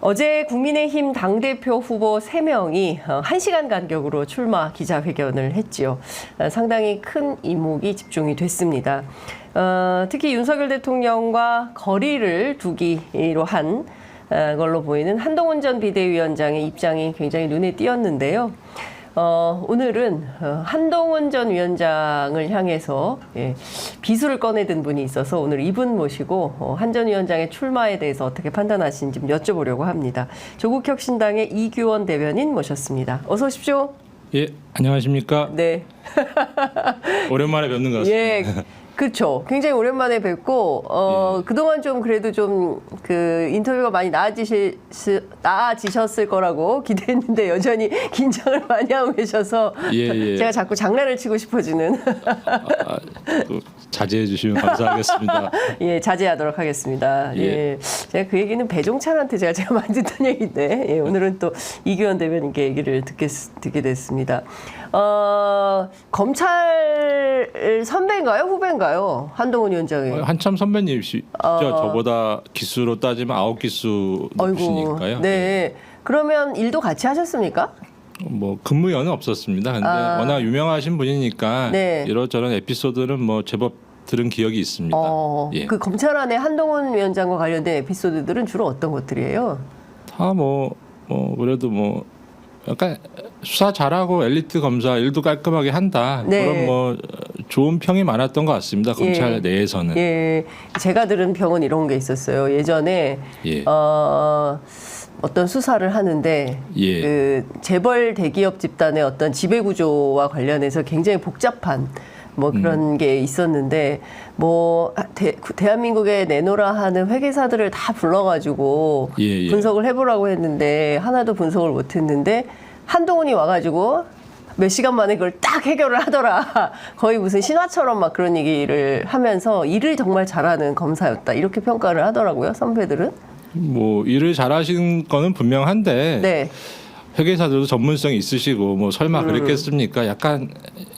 어제 국민의힘 당대표 후보 3명이 1시간 간격으로 출마 기자회견을 했지요. 상당히 큰 이목이 집중이 됐습니다. 특히 윤석열 대통령과 거리를 두기로 한 걸로 보이는 한동훈 전 비대위원장의 입장이 굉장히 눈에 띄었는데요. 오늘은 한동훈 전 위원장을 향해서 비수를 꺼내든 분이 있어서 오늘 이분 모시고 한 전 위원장의 출마에 대해서 어떻게 판단하시는지 좀 여쭤보려고 합니다. 조국혁신당의 이규원 대변인 모셨습니다. 어서 오십시오. 예, 안녕하십니까? 네. 오랜만에 뵙는 것 같습니다. 예. 그렇죠. 굉장히 오랜만에 뵙고 예. 그동안 좀 그래도 좀 그 인터뷰가 많이 나아지셨을 거라고 기대했는데 여전히 긴장을 많이 하고 계셔서 예. 제가 자꾸 장난을 치고 싶어지는 또 자제해 주시면 감사하겠습니다. 예, 자제하도록 하겠습니다. 예. 제가 그 얘기는 배종찬한테 제가 많이 듣던 얘기인데 예, 오늘은 또 이규원 대변인께 얘기를 듣게 됐습니다. 검찰 선배인가요? 후배인가요? 한동훈 위원장이. 한참 선배님이시죠. 저보다 기수로 따지면 9기수 높으시니까요. 네. 그러면 일도 같이 하셨습니까? 뭐 근무연은 없었습니다. 근데 워낙 유명하신 분이니까 네. 이런저런 에피소드는 뭐 제법 들은 기억이 있습니다. 예. 그 검찰 안에 한동훈 위원장과 관련된 에피소드들은 주로 어떤 것들이에요? 다 그래도 약간 수사 잘하고 엘리트 검사 일도 깔끔하게 한다. 네. 그런 좋은 평이 많았던 것 같습니다. 검찰 내에서는. 예, 제가 들은 평은 이런 게 있었어요. 예전에 예. 어떤 수사를 하는데 예. 그 재벌 대기업 집단의 어떤 지배 구조와 관련해서 굉장히 복잡한 그런 게 있었는데 대한민국에 내놓으라 하는 회계사들을 다 불러가지고 예. 분석을 해보라고 했는데 하나도 분석을 못했는데 한동훈이 와가지고 몇 시간 만에 그걸 딱 해결을 하더라. 거의 무슨 신화처럼 막 그런 얘기를 하면서 일을 정말 잘하는 검사였다. 이렇게 평가를 하더라고요. 선배들은. 일을 잘하신 거는 분명한데 네. 회계사들도 전문성이 있으시고 설마 그랬겠습니까? 약간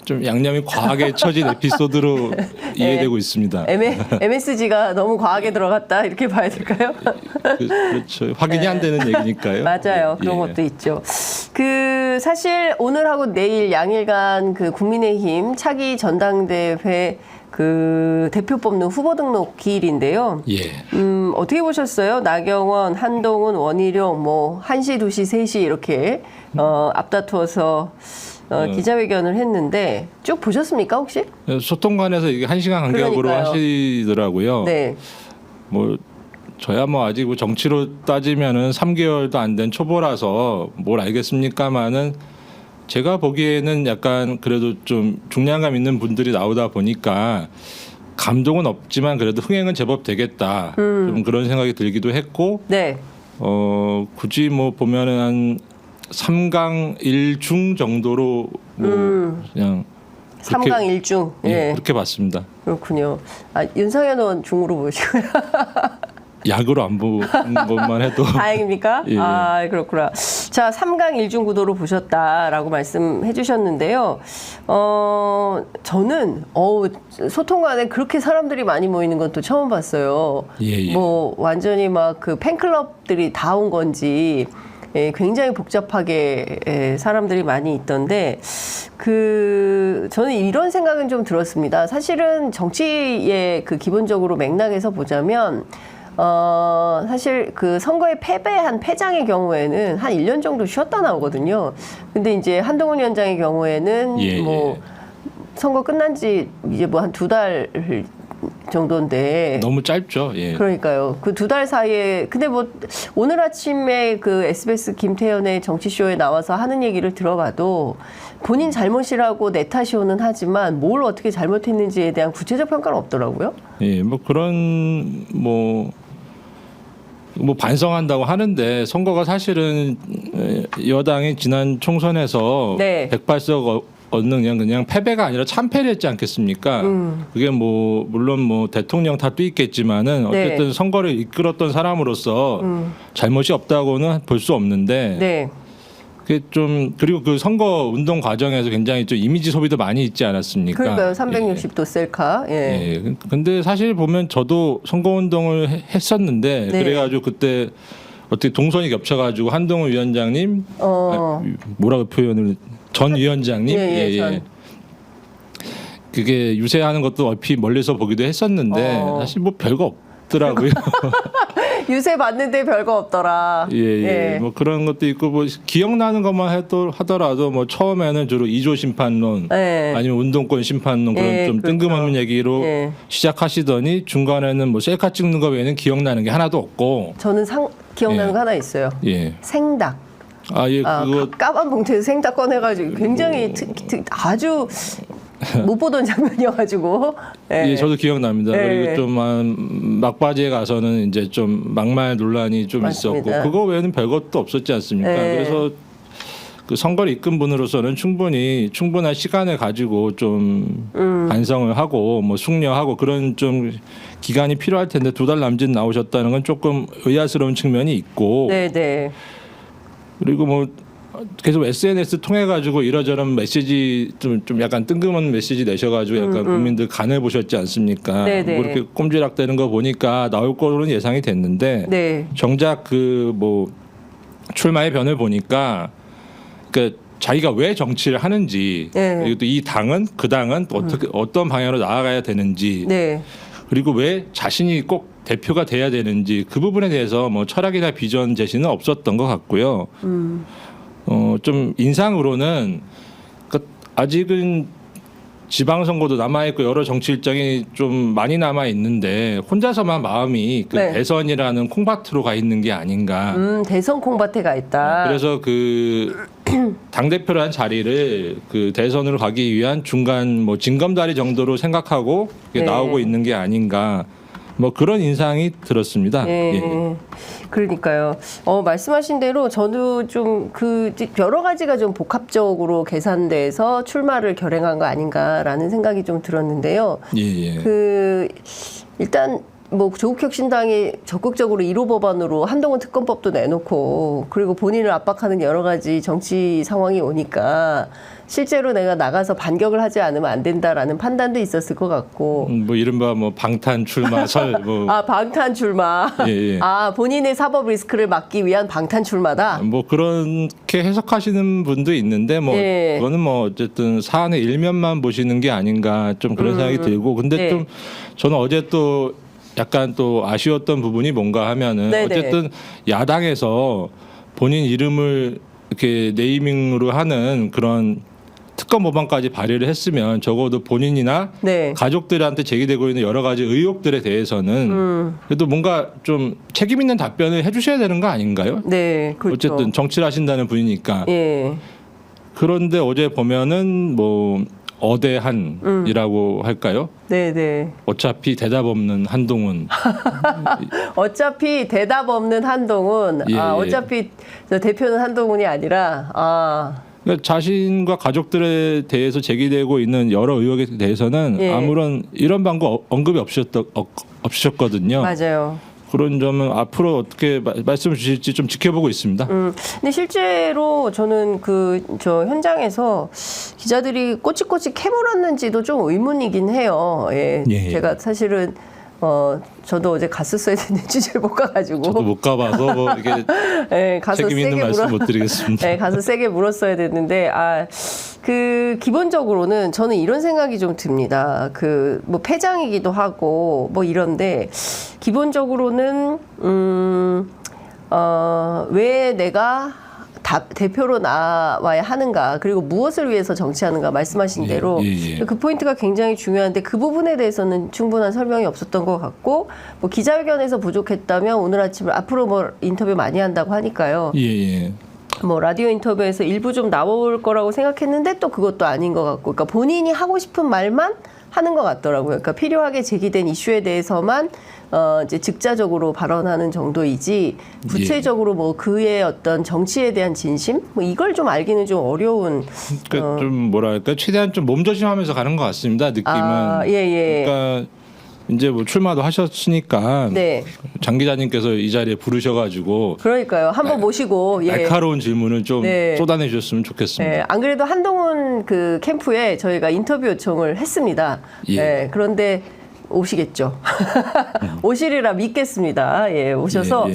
좀 양념이 과하게 처진 에피소드로 이해되고 있습니다. MSG가 너무 과하게 들어갔다 이렇게 봐야 될까요? 그렇죠. 확인이 안 되는 얘기니까요. 맞아요. 그런 것도 있죠. 사실 오늘하고 내일 양일간 그 국민의힘 차기 전당대회 그 대표 뽑는 후보 등록 기일인데요. 예. 어떻게 보셨어요? 나경원, 한동훈, 원희룡, 1시, 2시, 3시 이렇게 앞다투어서 기자회견을 했는데 쭉 보셨습니까 혹시? 소통관에서 이게 1시간 간격으로 그러니까요. 하시더라고요. 네. 저야 아직 정치로 따지면은 3개월도 안 된 초보라서 뭘 알겠습니까마는 제가 보기에는 약간 그래도 좀 중량감 있는 분들이 나오다 보니까 감동은 없지만 그래도 흥행은 제법 되겠다. 좀 그런 생각이 들기도 했고. 네. 굳이 보면은 한 3강 1중 정도로 그냥 3강 1중. 예, 그렇게 봤습니다. 그렇군요. 윤상현 의원 중으로 보시고요. 약으로 안 보는 것만 해도 다행입니까? 예. 그렇구나. 자, 3강 1중 구도로 보셨다라고 말씀해 주셨는데요. 저는 소통관에 그렇게 사람들이 많이 모이는 건 또 처음 봤어요. 예. 완전히 그 팬클럽들이 다 온 건지 굉장히 복잡하게 사람들이 많이 있던데 저는 이런 생각은 좀 들었습니다. 사실은 정치의 그 기본적으로 맥락에서 보자면 사실 그 선거에 패배한 패장의 경우에는 한 1년 정도 쉬었다 나오거든요. 근데 이제 한동훈 위원장의 경우에는 선거 끝난 지 이제 한 2달 정도인데 너무 짧죠. 예. 그러니까요. 그 2달 사이에 근데 오늘 아침에 그 SBS 김태현의 정치쇼에 나와서 하는 얘기를 들어봐도 본인 잘못이라고 내 탓이오는 하지만 뭘 어떻게 잘못했는지에 대한 구체적 평가는 없더라고요. 예, 그런 반성한다고 하는데 선거가 사실은 여당이 지난 총선에서 네. 108석 얻는 그냥 패배가 아니라 참패를 했지 않겠습니까? 그게 물론 대통령 탓도 있겠지만은 어쨌든 선거를 이끌었던 사람으로서 잘못이 없다고는 볼 수 없는데 네. 그게 좀 그리고 그 선거 운동 과정에서 굉장히 좀 이미지 소비도 많이 있지 않았습니까? 그러니까요. 360도 셀카. 예. 근데 사실 보면 저도 선거 운동을 했었는데 네. 그래가지고 그때 어떻게 동선이 겹쳐가지고 한동훈 위원장님 뭐라고 표현을 전 위원장님 전. 그게 유세하는 것도 얼핏 멀리서 보기도 했었는데 사실 뭐 별거 없더라고요. 유세 봤는데 별거 없더라. 예. 뭐 그런 것도 있고 뭐 기억나는 것만 하더라도 뭐 처음에는 주로 2조 심판론 아니면 운동권 심판론 그런 좀 뜬금없는 얘기로 시작하시더니 중간에는 뭐 셀카 찍는 거 외에는 기억나는 게 하나도 없고. 저는 기억나는 거 하나 있어요. 생닭. 그거 까만 봉투에서 생닭 꺼내가지고 굉장히 아주 못 보던 장면이어가지고. 저도 기억납니다. 그리고 좀 막바지에 가서는 이제 좀 막말 논란이 좀 맞습니다. 있었고 그거 외에는 별것도 없었지 않습니까? 그래서 그 선거를 이끈 분으로서는 충분한 시간을 가지고 좀 반성을 하고 뭐 숙려하고 그런 좀 기간이 필요할 텐데 2달 남짓 나오셨다는 건 조금 의아스러운 측면이 있고. 그리고 뭐 계속 SNS 통해 가지고 이러저런 메시지 좀 약간 뜬금없는 메시지 내셔가지고 약간 국민들 간을 보셨지 않습니까? 뭐 이렇게 꼼지락대는 거 보니까 나올 거로는 예상이 됐는데 정작 그 뭐 출마의 변을 보니까 그 자기가 왜 정치를 하는지 그리고 또 이 당은 그 당은 어떤 방향으로 나아가야 되는지 그리고 왜 자신이 꼭 대표가 돼야 되는지 그 부분에 대해서 뭐 철학이나 비전 제시는 없었던 것 같고요. 좀 인상으로는 아직은 지방선거도 남아있고 여러 정치 일정이 좀 많이 남아있는데 혼자서만 마음이 대선이라는 콩밭으로 가 있는 게 아닌가. 대선 콩밭에 가 있다. 그래서 그 당대표라는 자리를 그 대선으로 가기 위한 중간 뭐 징검다리 정도로 생각하고 나오고 있는 게 아닌가. 뭐 그런 인상이 들었습니다. 그러니까요. 말씀하신 대로 저도 좀 그 여러 가지가 좀 복합적으로 계산돼서 출마를 결행한 거 아닌가라는 생각이 좀 들었는데요. 그 일단 뭐 조국혁신당이 적극적으로 1호 법안으로 한동훈 특검법도 내놓고 그리고 본인을 압박하는 여러 가지 정치 상황이 오니까 실제로 내가 나가서 반격을 하지 않으면 안 된다라는 판단도 있었을 것 같고. 뭐 이른바 뭐 방탄 출마 뭐. 방탄 출마. 본인의 사법 리스크를 막기 위한 방탄 출마다. 뭐 그렇게 해석하시는 분도 있는데 뭐 그거는 뭐 어쨌든 사안의 일면만 보시는 게 아닌가 좀 그런 생각이 들고 근데 좀 저는 어제 또 약간 또 아쉬웠던 부분이 뭔가 하면은 어쨌든 야당에서 본인 이름을 이렇게 네이밍으로 하는 그런 특검 법안까지 발의를 했으면 적어도 본인이나 가족들한테 제기되고 있는 여러 가지 의혹들에 대해서는 그래도 뭔가 좀 책임 있는 답변을 해주셔야 되는 거 아닌가요? 그렇죠. 어쨌든 정치를 하신다는 분이니까. 그런데 어제 보면은 뭐 어대한이라고 할까요? 어차피 대답 없는 한동훈. 어차피 대답 없는 한동훈. 어차피 대표는 한동훈이 아니라. 그러니까 자신과 가족들에 대해서 제기되고 있는 여러 의혹에 대해서는 아무런 이런 방법 언급이 없으셨거든요. 맞아요. 그런 점은 앞으로 어떻게 말씀 주실지 좀 지켜보고 있습니다. 근데 실제로 저는 저 현장에서 기자들이 꼬치꼬치 캐물었는지도 좀 의문이긴 해요. 제가 사실은 저도 어제 갔었어야 되는데 취재를 못 가가지고. 저도 못 가봐서 뭐 이게 가서 책임 있는 말씀 못 드리겠습니다. 가서 세게 물었어야 됐는데 기본적으로는 저는 이런 생각이 좀 듭니다. 뭐 패장이기도 하고 뭐 이런데 기본적으로는 왜 내가 대표로 나와야 하는가 그리고 무엇을 위해서 정치하는가 말씀하신 대로 그 포인트가 굉장히 중요한데 그 부분에 대해서는 충분한 설명이 없었던 것 같고 뭐 기자회견에서 부족했다면 오늘 아침 앞으로 뭐 인터뷰 많이 한다고 하니까요. 뭐 라디오 인터뷰에서 일부 좀 나올 거라고 생각했는데 또 그것도 아닌 것 같고 그러니까 본인이 하고 싶은 말만 하는 것 같더라고요. 그러니까 필요하게 제기된 이슈에 대해서만 이제 즉자적으로 발언하는 정도이지 구체적으로 뭐 그의 어떤 정치에 대한 진심 뭐 이걸 좀 알기는 좀 어려운. 그러니까 좀 뭐랄까 최대한 좀 몸조심하면서 가는 것 같습니다. 느낌은. 그러니까 이제 뭐 출마도 하셨으니까 장 기자님께서 이 자리에 부르셔가지고 그러니까요. 한번 모시고 날카로운 질문을 좀 쏟아내 주셨으면 좋겠습니다. 안 그래도 한동훈 그 캠프에 저희가 인터뷰 요청을 했습니다. 그런데 오시겠죠. 오시리라 믿겠습니다. 예, 오셔서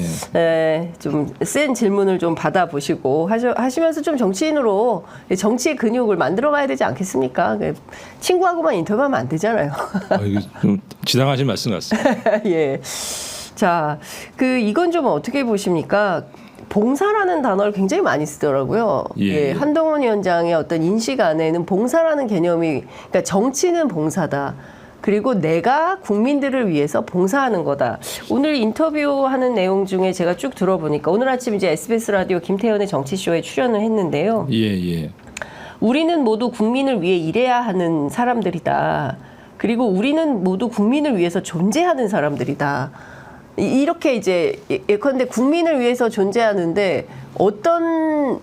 좀 센 질문을 좀 받아보시고 하시면서 좀 정치인으로 정치의 근육을 만들어가야 되지 않겠습니까? 친구하고만 인터뷰하면 안 되잖아요. 이거 좀 지당하신 말씀 같습니다. 예. 자, 이건 좀 어떻게 보십니까? 봉사라는 단어를 굉장히 많이 쓰더라고요. 예. 한동훈 위원장의 어떤 인식 안에는 봉사라는 개념이, 그러니까 정치는 봉사다. 그리고 내가 국민들을 위해서 봉사하는 거다. 오늘 인터뷰하는 내용 중에 제가 쭉 들어보니까 오늘 아침 이제 SBS 라디오 김태현의 정치쇼에 출연을 했는데요. 예. 우리는 모두 국민을 위해 일해야 하는 사람들이다. 그리고 우리는 모두 국민을 위해서 존재하는 사람들이다. 이렇게 이제 예컨대 국민을 위해서 존재하는데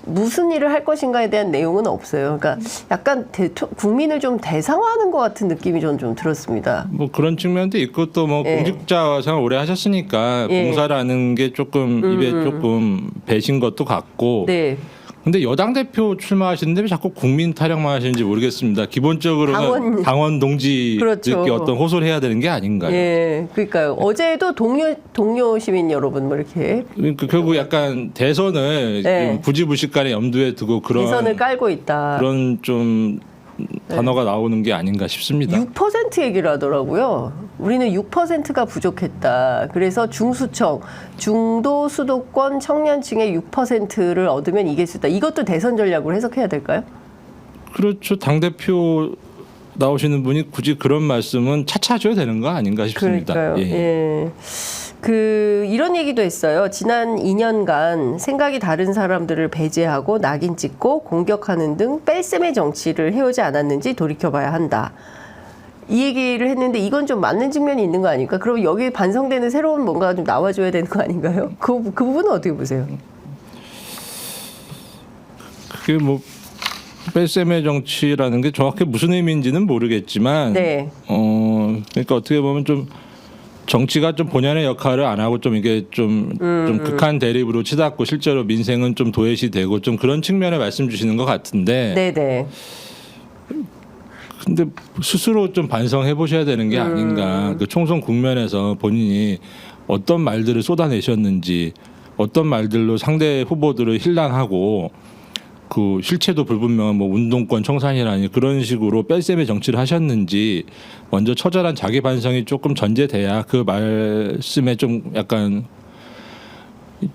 무슨 일을 할 것인가에 대한 내용은 없어요. 그러니까 약간 국민을 좀 대상화하는 것 같은 느낌이 저는 좀 들었습니다. 뭐 그런 측면도 있고 또 뭐 공직자 생활 오래 하셨으니까 봉사라는 게 조금 입에 조금 배신 것도 같고. 네. 근데 여당 대표 출마하시는데 왜 자꾸 국민 타령만 하시는지 모르겠습니다. 기본적으로는 당원 동지들께 그렇죠. 어떤 호소를 해야 되는 게 아닌가요? 예, 그러니까요. 어제도 동료 시민 여러분 뭐 이렇게 그러니까 결국 약간 대선을 부지불식간에 염두에 두고 그런 대선을 깔고 있다. 그런 좀 단어가 나오는 게 아닌가 싶습니다. 6% 얘기를 하더라고요. 우리는 6%가 부족했다. 그래서 중수청, 중도 수도권 청년층의 6%를 얻으면 이길 수 있다. 이것도 대선 전략으로 해석해야 될까요? 그렇죠. 당대표 나오시는 분이 굳이 그런 말씀은 차차 하셔야 되는 거 아닌가 싶습니다. 그러니까요. 예. 이런 얘기도 했어요. 지난 2년간 생각이 다른 사람들을 배제하고 낙인 찍고 공격하는 등 뺄셈의 정치를 해오지 않았는지 돌이켜봐야 한다. 이 얘기를 했는데 이건 좀 맞는 측면이 있는 거 아닐까? 그럼 여기에 반성되는 새로운 뭔가가 좀 나와줘야 되는 거 아닌가요? 그 부분은 어떻게 보세요? 그게 뭐 뺄셈의 정치라는 게 정확히 무슨 의미인지는 모르겠지만 그러니까 어떻게 보면 좀 정치가 좀 본연의 역할을 안 하고 좀 이게 좀 극한 대립으로 치닫고 실제로 민생은 좀 도외시 되고 좀 그런 측면에 말씀 주시는 것 같은데. 네네. 근데 스스로 좀 반성해 보셔야 되는 게 아닌가. 그 총선 국면에서 본인이 어떤 말들을 쏟아내셨는지, 어떤 말들로 상대 후보들을 힐난하고 그 실체도 불분명한 뭐 운동권 청산이라니 그런 식으로 뺄셈의 정치를 하셨는지 먼저 처절한 자기 반성이 조금 전제돼야 그 말씀에 좀 약간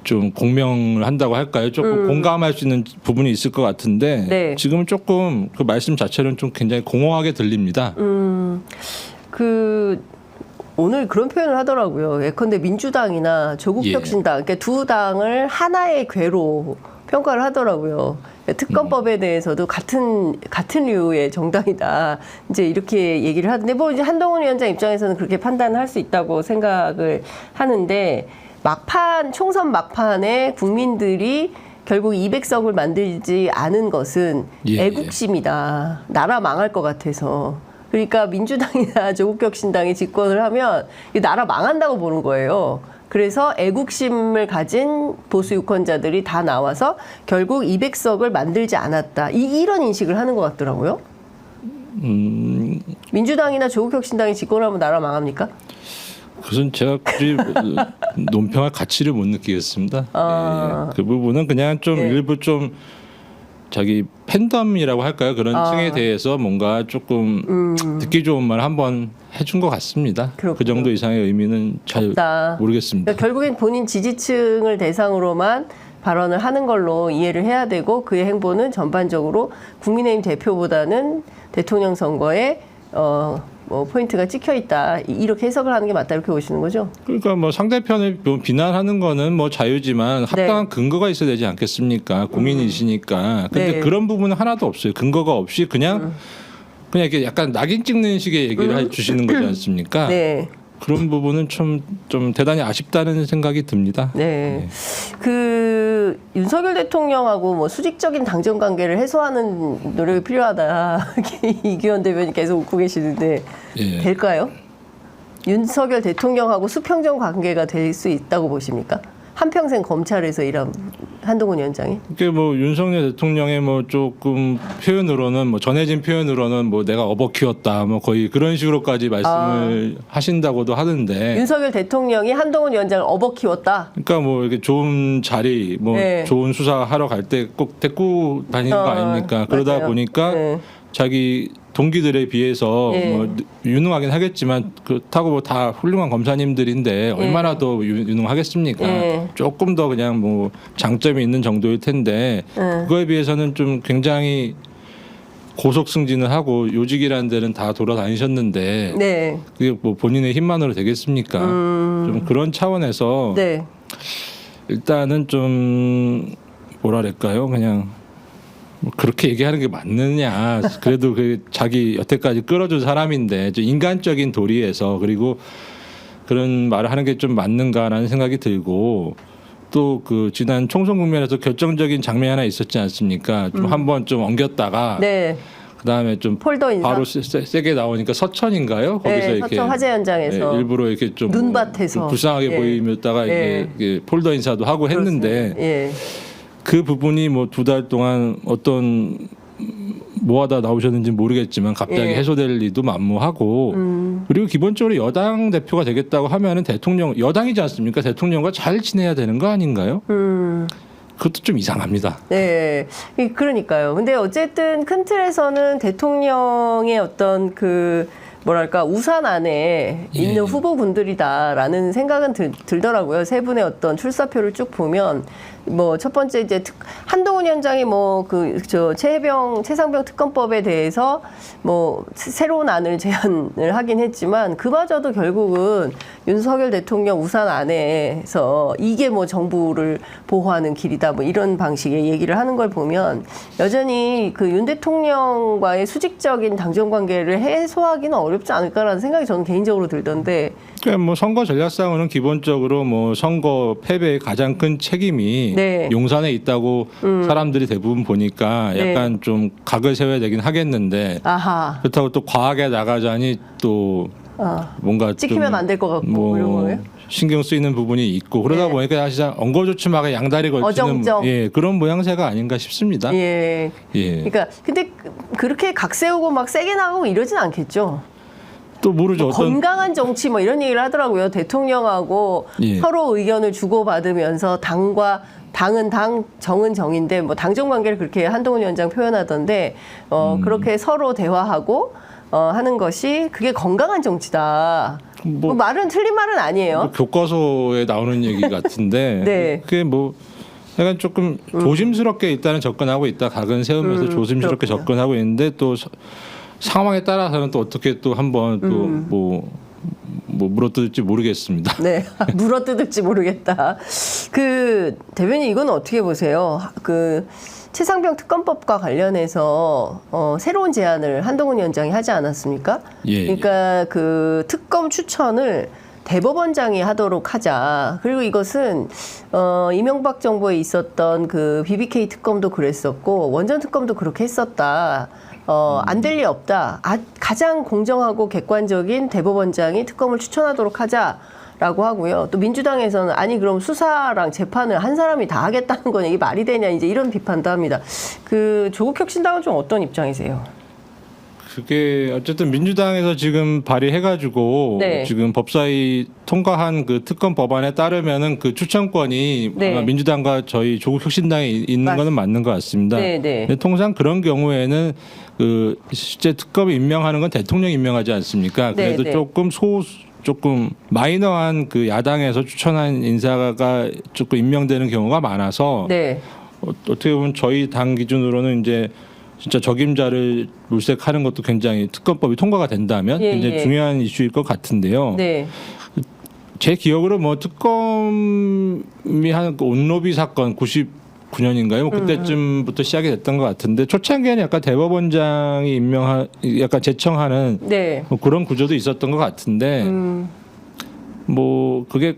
좀 공명을 한다고 할까요? 조금 공감할 수 있는 부분이 있을 것 같은데 지금은 조금 그 말씀 자체는 좀 굉장히 공허하게 들립니다. 오늘 그런 표현을 하더라고요. 예컨대 민주당이나 조국혁신당, 그러니까 두 당을 하나의 궤로 평가를 하더라고요. 특검법에 대해서도 같은 류의 정당이다. 이제 이렇게 얘기를 하는데 뭐 이제 한동훈 위원장 입장에서는 그렇게 판단할 수 있다고 생각을 하는데 총선 막판에 국민들이 결국 200석을 만들지 않은 것은 애국심이다. 나라 망할 것 같아서. 그러니까 민주당이나 조국혁신당이 집권을 하면 이 나라 망한다고 보는 거예요. 그래서 애국심을 가진 보수 유권자들이 다 나와서 결국 200석을 만들지 않았다. 이런 인식을 하는 것 같더라고요. 민주당이나 조국혁신당이 집권하면 나라 망합니까? 그것은 제가 굳이 논평할 가치를 못 느끼겠습니다. 그 부분은 그냥 좀 일부 좀 자기 팬덤이라고 할까요? 그런 층에 대해서 뭔가 조금 듣기 좋은 말 한번 해준 것 같습니다. 그렇군요. 그 정도 이상의 의미는 잘 없다. 모르겠습니다. 그러니까 결국엔 본인 지지층을 대상으로만 발언을 하는 걸로 이해를 해야 되고 그의 행보는 전반적으로 국민의힘 대표보다는 대통령 선거에 뭐 포인트가 찍혀 있다 이렇게 해석을 하는 게 맞다 이렇게 보시는 거죠? 그러니까 뭐 상대편을 비난하는 거는 뭐 자유지만 합당한 근거가 있어야 되지 않겠습니까? 국민이시니까. 근데 그런 부분은 하나도 없어요. 근거가 없이 그냥 이렇게 약간 낙인 찍는 식의 얘기를 해주시는 거지 않습니까? 그런 부분은 좀 대단히 아쉽다는 생각이 듭니다. 윤석열 대통령하고 뭐 수직적인 당정 관계를 해소하는 노력이 필요하다. 이규현 대변인 계속 웃고 계시는데 될까요? 윤석열 대통령하고 수평적 관계가 될 수 있다고 보십니까? 한평생 검찰에서 일한 한동훈 위원장이? 그게 뭐 윤석열 대통령의 뭐 조금 표현으로는 뭐 전해진 표현으로는 뭐 내가 업어 키웠다 뭐 거의 그런 식으로까지 말씀을 하신다고도 하는데. 윤석열 대통령이 한동훈 위원장을 업어 키웠다. 그러니까 뭐 이렇게 좋은 자리, 뭐 네. 좋은 수사 하러 갈 때 꼭 데리고 다니는 거 아닙니까? 그러다 맞아요. 보니까 네. 자기 동기들에 비해서 네. 뭐 유능하긴 하겠지만 그렇다고 뭐 다 훌륭한 검사님들인데 얼마나 더 유능하겠습니까? 네. 조금 더 그냥 뭐 장점이 있는 정도일 텐데 그거에 비해서는 좀 굉장히 고속 승진을 하고 요직이라는 데는 다 돌아다니셨는데 네. 그게 뭐 본인의 힘만으로 되겠습니까? 좀 그런 차원에서 네. 일단은 좀 뭐랄까요, 그냥 뭐 그렇게 얘기하는 게 맞느냐? 그래도 그 자기 여태까지 끌어준 사람인데 좀 인간적인 도리에서 그리고 그런 말을 하는 게 좀 맞는가라는 생각이 들고 또 그 지난 총선 국면에서 결정적인 장면이 하나 있었지 않습니까? 좀 한번 좀 엉겼다가 네. 그다음에 좀 폴더 인사. 바로 세게 나오니까 서천인가요? 거기서 네, 이렇게 서천 화재 현장에서 일부러 이렇게 좀 눈밭에서. 좀 불쌍하게 예. 보이면다가 예. 이게 폴더 인사도 하고 했는데 예. 그 부분이 뭐 2달 동안 어떤 뭐 하다 나오셨는지 모르겠지만 갑자기 예. 해소될 리도 만무하고 그리고 기본적으로 여당 대표가 되겠다고 하면은 대통령 여당이지 않습니까? 대통령과 잘 지내야 되는 거 아닌가요? 그것도 좀 이상합니다. 네, 그러니까요. 근데 어쨌든 큰 틀에서는 대통령의 어떤 그 뭐랄까 우산 안에 있는 예. 후보군들이다라는 생각은 들더라고요. 세 분의 어떤 출사표를 쭉 보면 뭐 첫 번째 이제 한동훈 위원장이 뭐 그 저 최상병 특검법에 대해서 뭐 새로운 안을 제안을 하긴 했지만 그마저도 결국은 윤석열 대통령 우산 안에서 이게 뭐 정부를 보호하는 길이다 뭐 이런 방식의 얘기를 하는 걸 보면 여전히 그 윤 대통령과의 수직적인 당정 관계를 해소하기는 어렵지 않을까라는 생각이 저는 개인적으로 들던데. 그러니까 뭐 선거 전략상으로는 기본적으로 뭐 선거 패배의 가장 큰 책임이 네. 용산에 있다고 사람들이 대부분 보니까 약간 좀 각을 세워야 되긴 하겠는데 아하. 그렇다고 또 과하게 나가자니 또 뭔가 찍히면 안 될 것 같고 뭐 이런 거예요? 신경 쓰이는 부분이 있고 그러다 네. 보니까 사실 엉거주춤하게 양다리 걸치는 어정쩡. 예, 그런 모양새가 아닌가 싶습니다. 예. 예. 그러니까 근데 그렇게 각 세우고 막 세게 나가고 이러진 않겠죠. 또 모르죠. 뭐 어떤 건강한 정치 뭐 이런 얘기를 하더라고요. 대통령하고 예. 서로 의견을 주고받으면서 당은 당, 정은 정인데 뭐 당정 관계를 그렇게 한동훈 위원장 표현하던데 그렇게 서로 대화하고 하는 것이 그게 건강한 정치다. 뭐 말은 틀린 말은 아니에요. 뭐 교과서에 나오는 얘기 같은데 네. 그게 뭐 약간 조금 조심스럽게 일단은 접근하고 있다. 각은 세우면서 조심스럽게 그렇군요. 접근하고 있는데 또 상황에 따라서는 또 어떻게 또 한번 또 뭐 물어뜯을지 모르겠습니다. 네, 물어뜯을지 모르겠다. 그 대변인 이건 어떻게 보세요? 그 최상병 특검법과 관련해서 새로운 제안을 한동훈 위원장이 하지 않았습니까? 예. 그러니까 그 특검 추천을 대법원장이 하도록 하자. 그리고 이것은 이명박 정부에 있었던 그 BBK 특검도 그랬었고 원전 특검도 그렇게 했었다. 안 될 리 없다. 가장 공정하고 객관적인 대법원장이 특검을 추천하도록 하자라고 하고요. 또 민주당에서는 아니 그럼 수사랑 재판을 한 사람이 다 하겠다는 건 이게 말이 되냐 이제 이런 비판도 합니다. 그 조국혁신당은 좀 어떤 입장이세요? 그게 어쨌든 민주당에서 지금 발의해가지고 네. 지금 법사위 통과한 그 특검 법안에 따르면은 그 추천권이 네. 아마 민주당과 저희 조국혁신당에 있는 거는 맞는 것 같습니다. 네, 네. 근데 통상 그런 경우에는 그 실제 특검을 임명하는 건 대통령이 임명하지 않습니까? 네, 그래도 네. 조금 마이너한 그 야당에서 추천한 인사가 조금 임명되는 경우가 많아서 네. 어떻게 보면 저희 당 기준으로는 이제 진짜 적임자를 물색하는 것도 굉장히 특검법이 통과가 된다면 예, 굉장히 예. 중요한 이슈일 것 같은데요. 네. 제 기억으로 뭐 특검이 한 그 온로비 사건 99년인가요? 뭐 그때쯤부터 시작이 됐던 것 같은데 초창기에는 약간 대법원장이 약간 제청하는 네. 뭐 그런 구조도 있었던 것 같은데 뭐 그게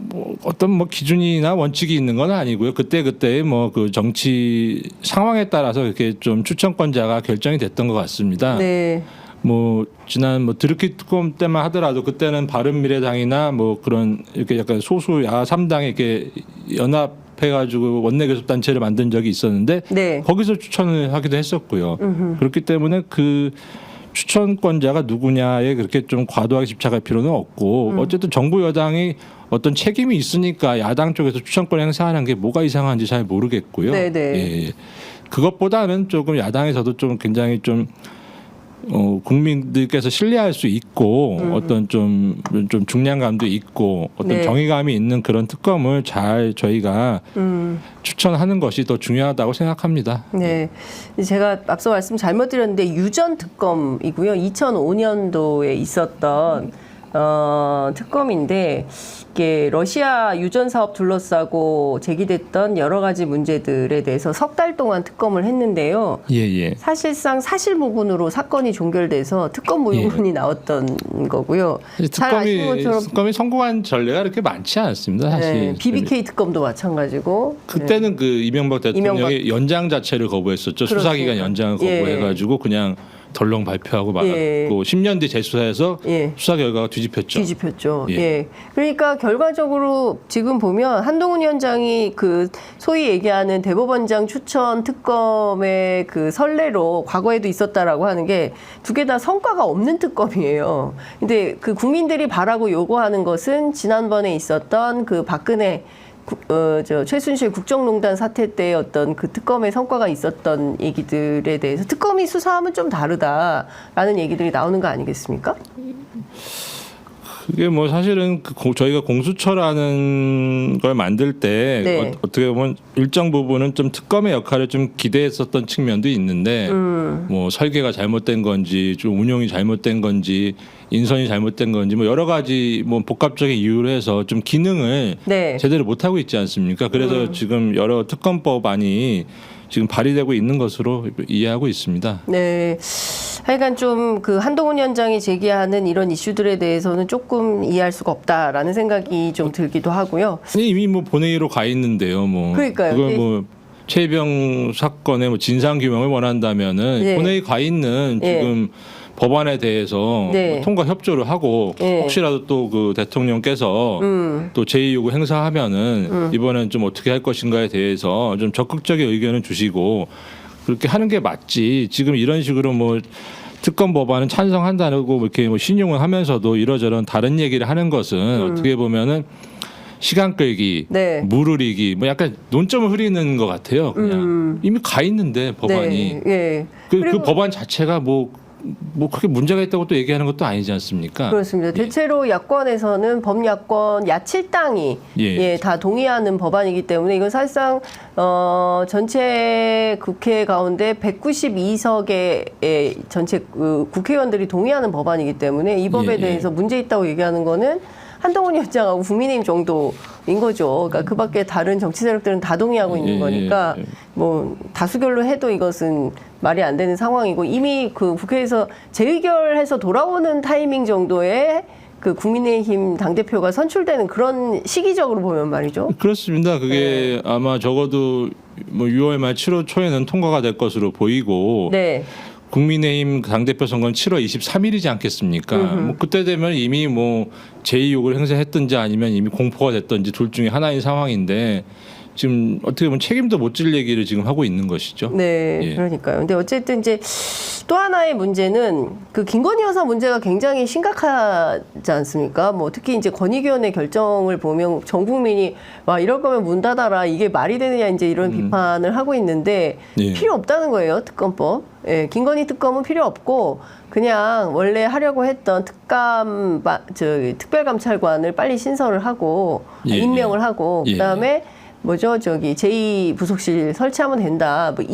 뭐 어떤 뭐 기준이나 원칙이 있는 건 아니고요. 그때의 뭐 그 정치 상황에 따라서 이렇게 좀 추천권자가 결정이 됐던 것 같습니다. 네. 뭐 지난 뭐 드루키 특검 때만 하더라도 그때는 바른미래당이나 뭐 그런 이렇게 약간 소수 야 3당이 이렇게 합해가지고 원내교섭단체를 만든 적이 있었는데 네. 거기서 추천을 하기도 했었고요. 그렇기 때문에 그 추천권자가 누구냐에 그렇게 좀 과도하게 집착할 필요는 없고 어쨌든 정부 여당이 어떤 책임이 있으니까 야당 쪽에서 추천권 행사하는 게 뭐가 이상한지 잘 모르겠고요. 네네. 예. 그것보다는 조금 야당에서도 좀 굉장히 좀 국민들께서 신뢰할 수 있고 어떤 좀 중량감도 있고 어떤 네. 정의감이 있는 그런 특검을 잘 저희가 추천하는 것이 더 중요하다고 생각합니다. 네, 제가 앞서 말씀 잘못 드렸는데 유전 특검이고요. 2005년도에 있었던 특검인데 이게 러시아 유전 사업 둘러싸고 제기됐던 여러 가지 문제들에 대해서 석 달 동안 특검을 했는데요. 예. 사실상 사실무근으로 사건이 종결돼서 특검 무효문이 나왔던 거고요. 잘 아시는 것처럼 특검이 성공한 전례가 그렇게 많지 않습니다. 사실. 네, BBK 특검도 마찬가지고. 그때는 그 이명박 대통령이 연장 자체를 거부했었죠. 그렇습니다. 수사기간 연장을 거부해가지고 그냥 덜렁 발표하고 말았고 10년 뒤 재수사해서 수사 결과가 뒤집혔죠. 예. 그러니까 결과적으로 지금 보면 한동훈 위원장이 그 소위 얘기하는 대법원장 추천 특검의 그 선례로 과거에도 있었다라고 하는 게 두 개 다 성과가 없는 특검이에요. 근데 그 국민들이 바라고 요구하는 것은 지난번에 있었던 그 박근혜 최순실 국정농단 사태 때 어떤 그 특검의 성과가 있었던 얘기들에 대해서 특검이 수사하면 좀 다르다라는 얘기들이 나오는 거 아니겠습니까? 그게 뭐 사실은 저희가 공수처라는 걸 만들 때 어떻게 보면 일정 부분은 좀 특검의 역할을 좀 기대했었던 측면도 있는데 뭐 설계가 잘못된 건지 좀 운용이 잘못된 건지 인선이 잘못된 건지 뭐 여러 가지 뭐 복합적인 이유로 해서 좀 기능을 제대로 못 하고 있지 않습니까? 그래서 지금 여러 특검법안이 지금 발의되고 있는 것으로 이해하고 있습니다. 네. 하여간 좀 그 한동훈 위원장이 제기하는 이런 이슈들에 대해서는 조금 이해할 수가 없다라는 생각이 좀 들기도 하고요. 이미 뭐 본회의로 가 있는데요. 뭐 그러니까요. 그걸 뭐 최혜병 사건의 뭐 진상 규명을 원한다면은 본회의 가 있는 지금 법안에 대해서 뭐 통과 협조를 하고 혹시라도 또 그 대통령께서 또 제2 요구 행사하면은 이번엔 좀 어떻게 할 것인가에 대해서 좀 적극적인 의견을 주시고 그렇게 하는 게 맞지. 지금 이런 식으로 뭐 특검 법안은 찬성한다고 이렇게 뭐 신용을 하면서도 이러저런 다른 얘기를 하는 것은 어떻게 보면은 시간 끌기, 물 흐리기, 뭐 약간 논점을 흐리는 것 같아요. 그냥 이미 가 있는데 법안이 그 법안 자체가 뭐 그렇게 문제가 있다고 또 얘기하는 것도 아니지 않습니까? 그렇습니다. 대체로 야권에서는 범야권 야칠당이 다 동의하는 법안이기 때문에 이건 사실상 전체 국회 가운데 192석의 전체 국회의원들이 동의하는 법안이기 때문에 이 법에 대해서 문제 있다고 얘기하는 거는 한동훈 위원장하고 국민의힘 정도인 거죠. 그러니까 그 밖에 다른 정치 세력들은 다 동의하고 있는 거니까 뭐 다수결로 해도 이것은 말이 안 되는 상황이고 이미 그 국회에서 재의결해서 돌아오는 타이밍 정도에 그 국민의힘 당대표가 선출되는 그런 시기적으로 보면 말이죠. 그렇습니다. 그게 아마 적어도 뭐 6월 말 7월 초에는 통과가 될 것으로 보이고 국민의힘 당대표 선거는 7월 23일이지 않겠습니까? 뭐 그때 되면 이미 뭐 제2욕을 행사했든지 아니면 이미 공포가 됐든지 둘 중에 하나인 상황인데 지금 어떻게 보면 책임도 못 질 얘기를 지금 하고 있는 것이죠. 그러니까요. 근데 어쨌든 이제 또 하나의 문제는 그 김건희 여사 문제가 굉장히 심각하지 않습니까? 뭐 특히 이제 권익위원회 결정을 보면 전 국민이 와 이럴 거면 문 닫아라 이게 말이 되느냐 이제 이런 비판을 하고 있는데 필요 없다는 거예요 특검법. 김건희 특검은 필요 없고 그냥 원래 하려고 했던 특별감찰관을 빨리 신설을 하고 임명을 하고 그다음에 제2 부속실 설치하면 된다. 뭐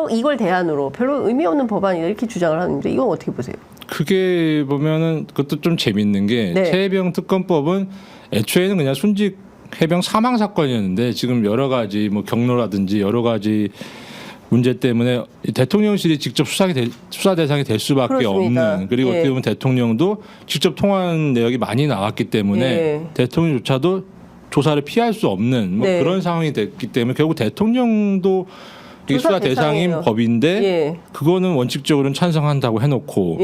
이걸 대안으로 별로 의미 없는 법안이다 이렇게 주장을 하는데 이건 어떻게 보세요? 그게 보면은 그것도 좀 재밌는 게 최혜병 특검법은 애초에는 그냥 순직 해병 사망 사건이었는데 지금 여러 가지 뭐 경로라든지 여러 가지 문제 때문에 대통령실이 직접 수사 대상이 될 수밖에 없는 그리고 어떻게 보면 대통령도 직접 통화한 내역이 많이 나왔기 때문에 대통령조차도 조사를 피할 수 없는 뭐 그런 상황이 됐기 때문에 결국 대통령도 수사 대상인 법인데 그거는 원칙적으로는 찬성한다고 해놓고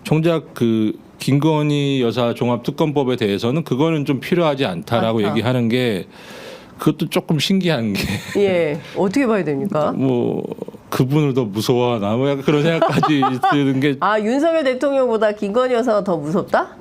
정작 그 김건희 여사 종합특검법에 대해서는 그거는 좀 필요하지 않다라고 얘기하는 게 그것도 조금 신기한 게 예, 어떻게 봐야 됩니까? 뭐 그분을 더 무서워하나 뭐 약간 그런 생각까지 드는 게 아, 윤석열 대통령보다 김건희 여사가 더 무섭다?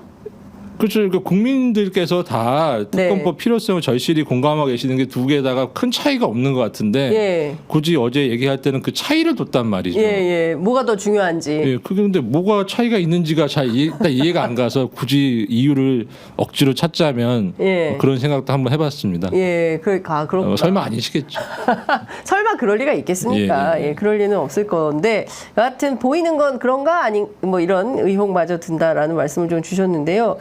그렇죠. 그러니까 국민들께서 다 네. 특검법 필요성을 절실히 공감하고 계시는 게 두 개다가 큰 차이가 없는 것 같은데 예. 굳이 어제 얘기할 때는 그 차이를 뒀단 말이죠. 예, 예. 뭐가 더 중요한지. 예, 그게 근데 뭐가 차이가 있는지가 잘 이해가 안 가서 굳이 이유를 억지로 찾자면 예. 뭐 그런 생각도 한번 해봤습니다. 예, 그렇구나. 설마 아니시겠죠. 설마 그럴 리가 있겠습니까? 예. 예, 그럴 리는 없을 건데 여하튼 보이는 건 그런가 아니 뭐 이런 의혹마저 든다라는 말씀을 좀 주셨는데요.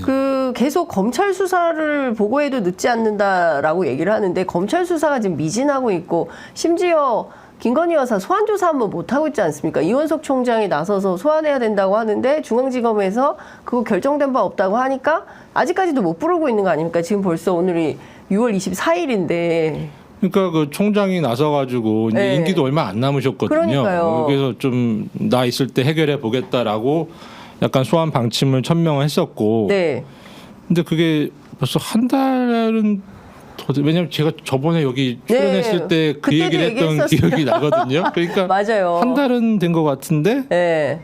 그 계속 검찰 수사를 보고해도 늦지 않는다라고 얘기를 하는데 검찰 수사가 지금 미진하고 있고 심지어 김건희 여사 소환 조사 한번 못 하고 있지 않습니까? 이원석 총장이 나서서 소환해야 된다고 하는데 중앙지검에서 그거 결정된 바 없다고 하니까 아직까지도 못 부르고 있는 거 아닙니까? 지금 벌써 오늘이 6월 24일인데. 그러니까 그 총장이 나서가지고 이제 네. 임기도 얼마 안 남으셨거든요. 그러니까요. 그래서 좀 나 있을 때 해결해 보겠다라고 약간 소환 방침을 천명을 했었고. 네. 근데 그게 벌써 한 달은 왜냐면 제가 저번에 여기 출연했을 때 그 그때도 얘기를 했던 얘기했었어요. 기억이 나거든요. 그러니까 맞아요. 한 달은 된 것 같은데 네.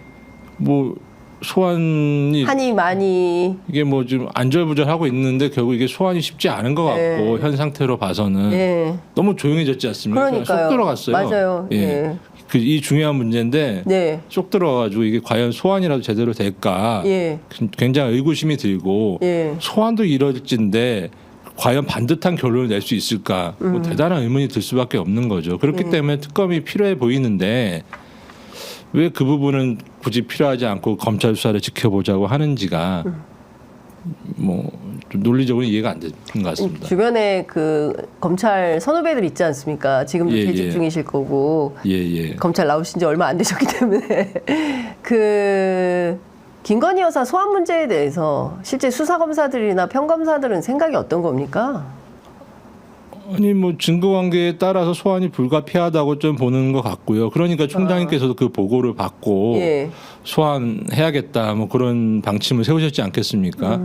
뭐 소환이 한이 많이. 이게 뭐 좀 안절부절하고 있는데 결국 이게 소환이 쉽지 않은 것 같고 네. 현 상태로 봐서는 예. 너무 조용해졌지 않습니까? 그러니까요. 쏙 들어갔어요. 맞아요. 예. 예. 이 중요한 문제인데 네. 쏙 들어가가지고 이게 과연 소환이라도 제대로 될까? 예. 굉장히 의구심이 들고 예. 소환도 이뤄질진데 과연 반듯한 결론을 낼 수 있을까? 뭐 대단한 의문이 들 수밖에 없는 거죠. 그렇기 때문에 특검이 필요해 보이는데 왜 그 부분은 굳이 필요하지 않고 검찰 수사를 지켜보자고 하는지가 뭐 좀 논리적으로 이해가 안 되는 것 같습니다. 주변에 그 검찰 선후배들 있지 않습니까? 지금도 예, 재직 예. 중이실 거고 예. 검찰 나오신 지 얼마 안 되셨기 때문에 그 김건희 여사 소환 문제에 대해서 실제 수사 검사들이나 평검사들은 생각이 어떤 겁니까? 아니 뭐 증거관계에 따라서 소환이 불가피하다고 좀 보는 것 같고요. 그러니까 총장님께서도 그 보고를 받고 예. 소환해야겠다 뭐 그런 방침을 세우셨지 않겠습니까?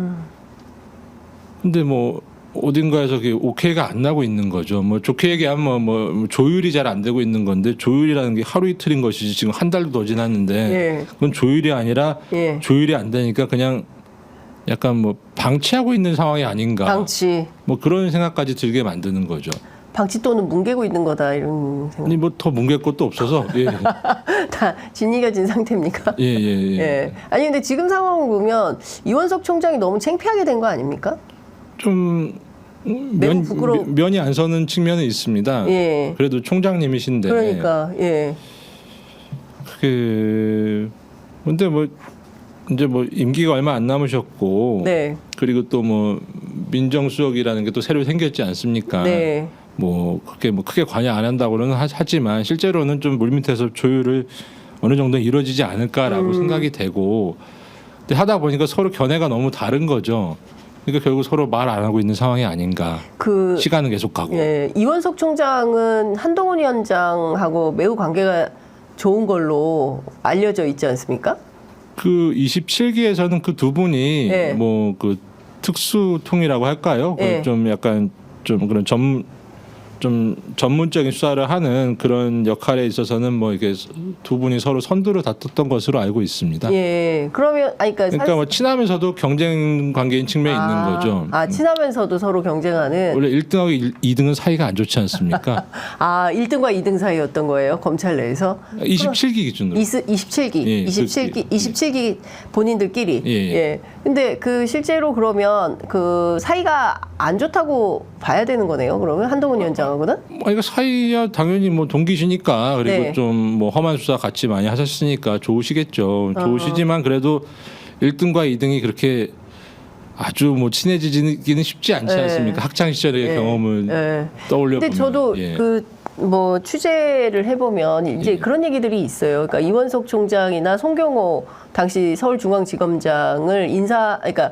근데 뭐 어딘가에서 그게 오케이가 안 나고 있는 거죠. 뭐 좋게 얘기하면 뭐 조율이 잘 안 되고 있는 건데 조율이라는 게 하루 이틀인 것이지 지금 한 달도 더 지났는데 예. 그건 조율이 아니라 예. 조율이 안 되니까 그냥 약간 뭐 방치하고 있는 상황이 아닌가. 방치 뭐 그런 생각까지 들게 만드는 거죠. 방치 또는 뭉개고 있는 거다 이런 생각. 아니 뭐 더 뭉갤 것도 없어서 예. 다 진이겨진 상태입니까? 예. 예. 아니 근데 지금 상황을 보면 이원석 총장이 너무 창피하게 된 거 아닙니까? 좀 매우 부끄러워. 면이 안 서는 측면은 있습니다. 예. 그래도 총장님이신데. 그러니까 예. 근데 뭐 이제 뭐 임기가 얼마 안 남으셨고. 네. 그리고 또 뭐 민정수석이라는 게 또 새로 생겼지 않습니까? 네. 뭐 그렇게 뭐 크게 관여 안 한다고는 하지만 실제로는 좀 물밑에서 조율을 어느 정도 이루어지지 않을까라고 생각이 되고. 근데 하다 보니까 서로 견해가 너무 다른 거죠. 그러니까 결국 서로 말 안 하고 있는 상황이 아닌가. 그 시간은 계속 가고. 예, 이원석 총장은 한동훈 위원장하고 매우 관계가 좋은 걸로 알려져 있지 않습니까? 그 27기에서는 그 두 분이 예. 뭐 그 특수통이라고 할까요? 예. 좀 약간 좀 그런 좀 전문적인 수사를 하는 그런 역할에 있어서는 뭐 이게 두 분이 서로 선두를 다퉜던 것으로 알고 있습니다. 예. 그러면 아니 그러니까 뭐 친하면서도 경쟁 관계인 측면이 있는 거죠. 아, 친하면서도 서로 경쟁하는. 원래 1등하고 2등은 사이가 안 좋지 않습니까? 아, 1등과 2등 사이였던 거예요. 검찰 내에서. 27기 기준으로. 27기. 예, 27기 본인들끼리. 예. 근데 그 실제로 그러면 그 사이가 안 좋다고 봐야 되는 거네요. 그러면 한동훈 위원장하고는? 이거 사이야 당연히 뭐 동기시니까 그리고 네. 좀 뭐 험한 수사 같이 많이 하셨으니까 좋으시겠죠. 좋으시지만 그래도 1등과 2등이 그렇게 아주 뭐 친해지기는 쉽지 않지 네. 않습니까? 학창 시절의 예. 경험을 예. 떠올려 근데 보면. 저도 예. 그 뭐 취재를 해보면 이제 그런 얘기들이 있어요. 그러니까 이원석 총장이나 송경호 당시 서울중앙지검장을 그러니까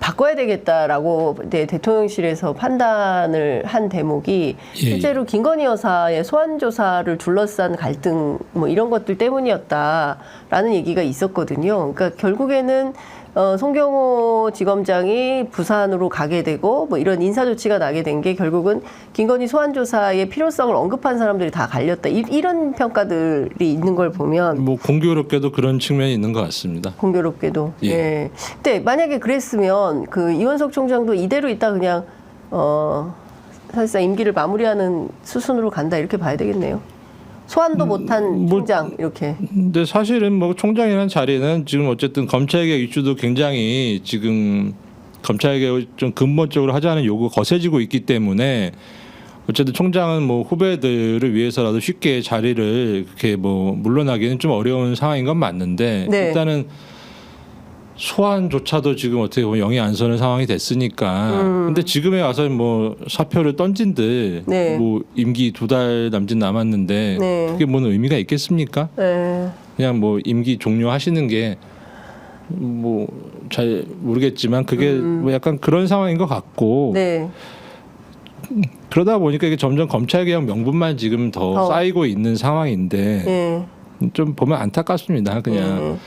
바꿔야 되겠다라고 대통령실에서 판단을 한 대목이 실제로 김건희 여사의 소환 조사를 둘러싼 갈등 뭐 이런 것들 때문이었다라는 얘기가 있었거든요. 그러니까 결국에는 송경호 지검장이 부산으로 가게 되고 뭐 이런 인사 조치가 나게 된 게 결국은 김건희 소환 조사의 필요성을 언급한 사람들이 다 갈렸다. 이런 평가들이 있는 걸 보면 뭐 공교롭게도 그런 측면이 있는 것 같습니다. 공교롭게도. 예. 예. 근데 만약에 그랬으면 그 이원석 총장도 이대로 있다 그냥 사실상 임기를 마무리하는 수순으로 간다 이렇게 봐야 되겠네요. 소환도 못한 총장 이렇게. 근데 사실은 뭐 총장이라는 자리는 지금 어쨌든 검찰개혁 이슈도 굉장히 지금 검찰개혁을 좀 근본적으로 하자는 요구가 거세지고 있기 때문에 어쨌든 총장은 뭐 후배들을 위해서라도 쉽게 자리를 그렇게 뭐 물러나기는 좀 어려운 상황인 건 맞는데 네. 일단은 소환조차도 지금 어떻게 보면 영이 안 서는 상황이 됐으니까. 근데 지금에 와서 뭐 사표를 던진들 네. 뭐 임기 2달 남짓 남았는데 네. 그게 뭔 의미가 있겠습니까? 예. 그냥 뭐 임기 종료하시는 게 뭐 잘 모르겠지만 그게 뭐 약간 그런 상황인 것 같고 네. 그러다 보니까 이게 점점 검찰개혁 명분만 지금 더 쌓이고 있는 상황인데 예. 좀 보면 안타깝습니다. 그냥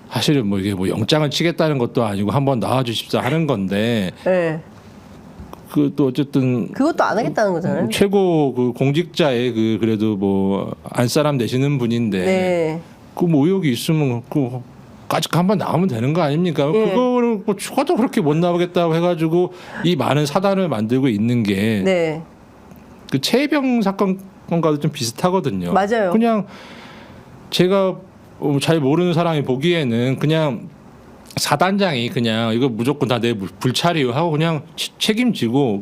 사실은 뭐 이게 뭐 영장을 치겠다는 것도 아니고 한번 나와주십사 하는 건데 예. 그 또 어쨌든 그것도 안 하겠다는 거잖아요. 최고 그 공직자의 그 그래도 뭐 안사람 되시는 분인데 네. 그 뭐 의혹이 있으면 그 아직 한번 나오면 되는 거 아닙니까? 예. 그거를 뭐 추가도 그렇게 못 나오겠다고 해가지고 이 많은 사단을 만들고 있는 게 네. 그 최혜병 사건과도 좀 비슷하거든요. 맞아요. 그냥 제가 잘 모르는 사람이 보기에는 그냥 사단장이 그냥 이거 무조건 다 내 불찰이요 하고 그냥 책임지고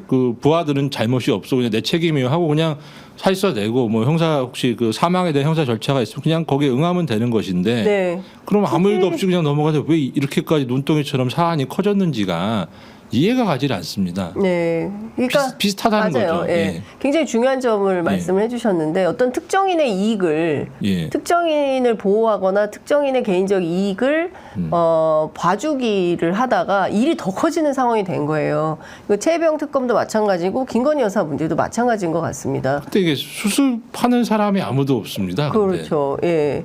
그 부하들은 잘못이 없어 그냥 내 책임이요 하고 그냥 사실서 내고 뭐 형사 혹시 그 사망에 대한 형사 절차가 있으면 그냥 거기에 응하면 되는 것인데 네. 그럼 아무 일도 없이 그냥 넘어가서 왜 이렇게까지 눈덩이처럼 사안이 커졌는지가 이해가 가지 않습니다. 네. 그러니까 비슷하다는 맞아요. 거죠. 예. 예. 굉장히 중요한 점을 말씀을 해주셨는데 어떤 특정인의 이익을 예. 특정인을 보호하거나 특정인의 개인적 이익을 봐주기를 하다가 일이 더 커지는 상황이 된 거예요. 그 최혜병 특검도 마찬가지고 김건희 여사 문제도 마찬가지인 것 같습니다. 근데 이게 수습하는 사람이 아무도 없습니다. 근데. 그렇죠. 예.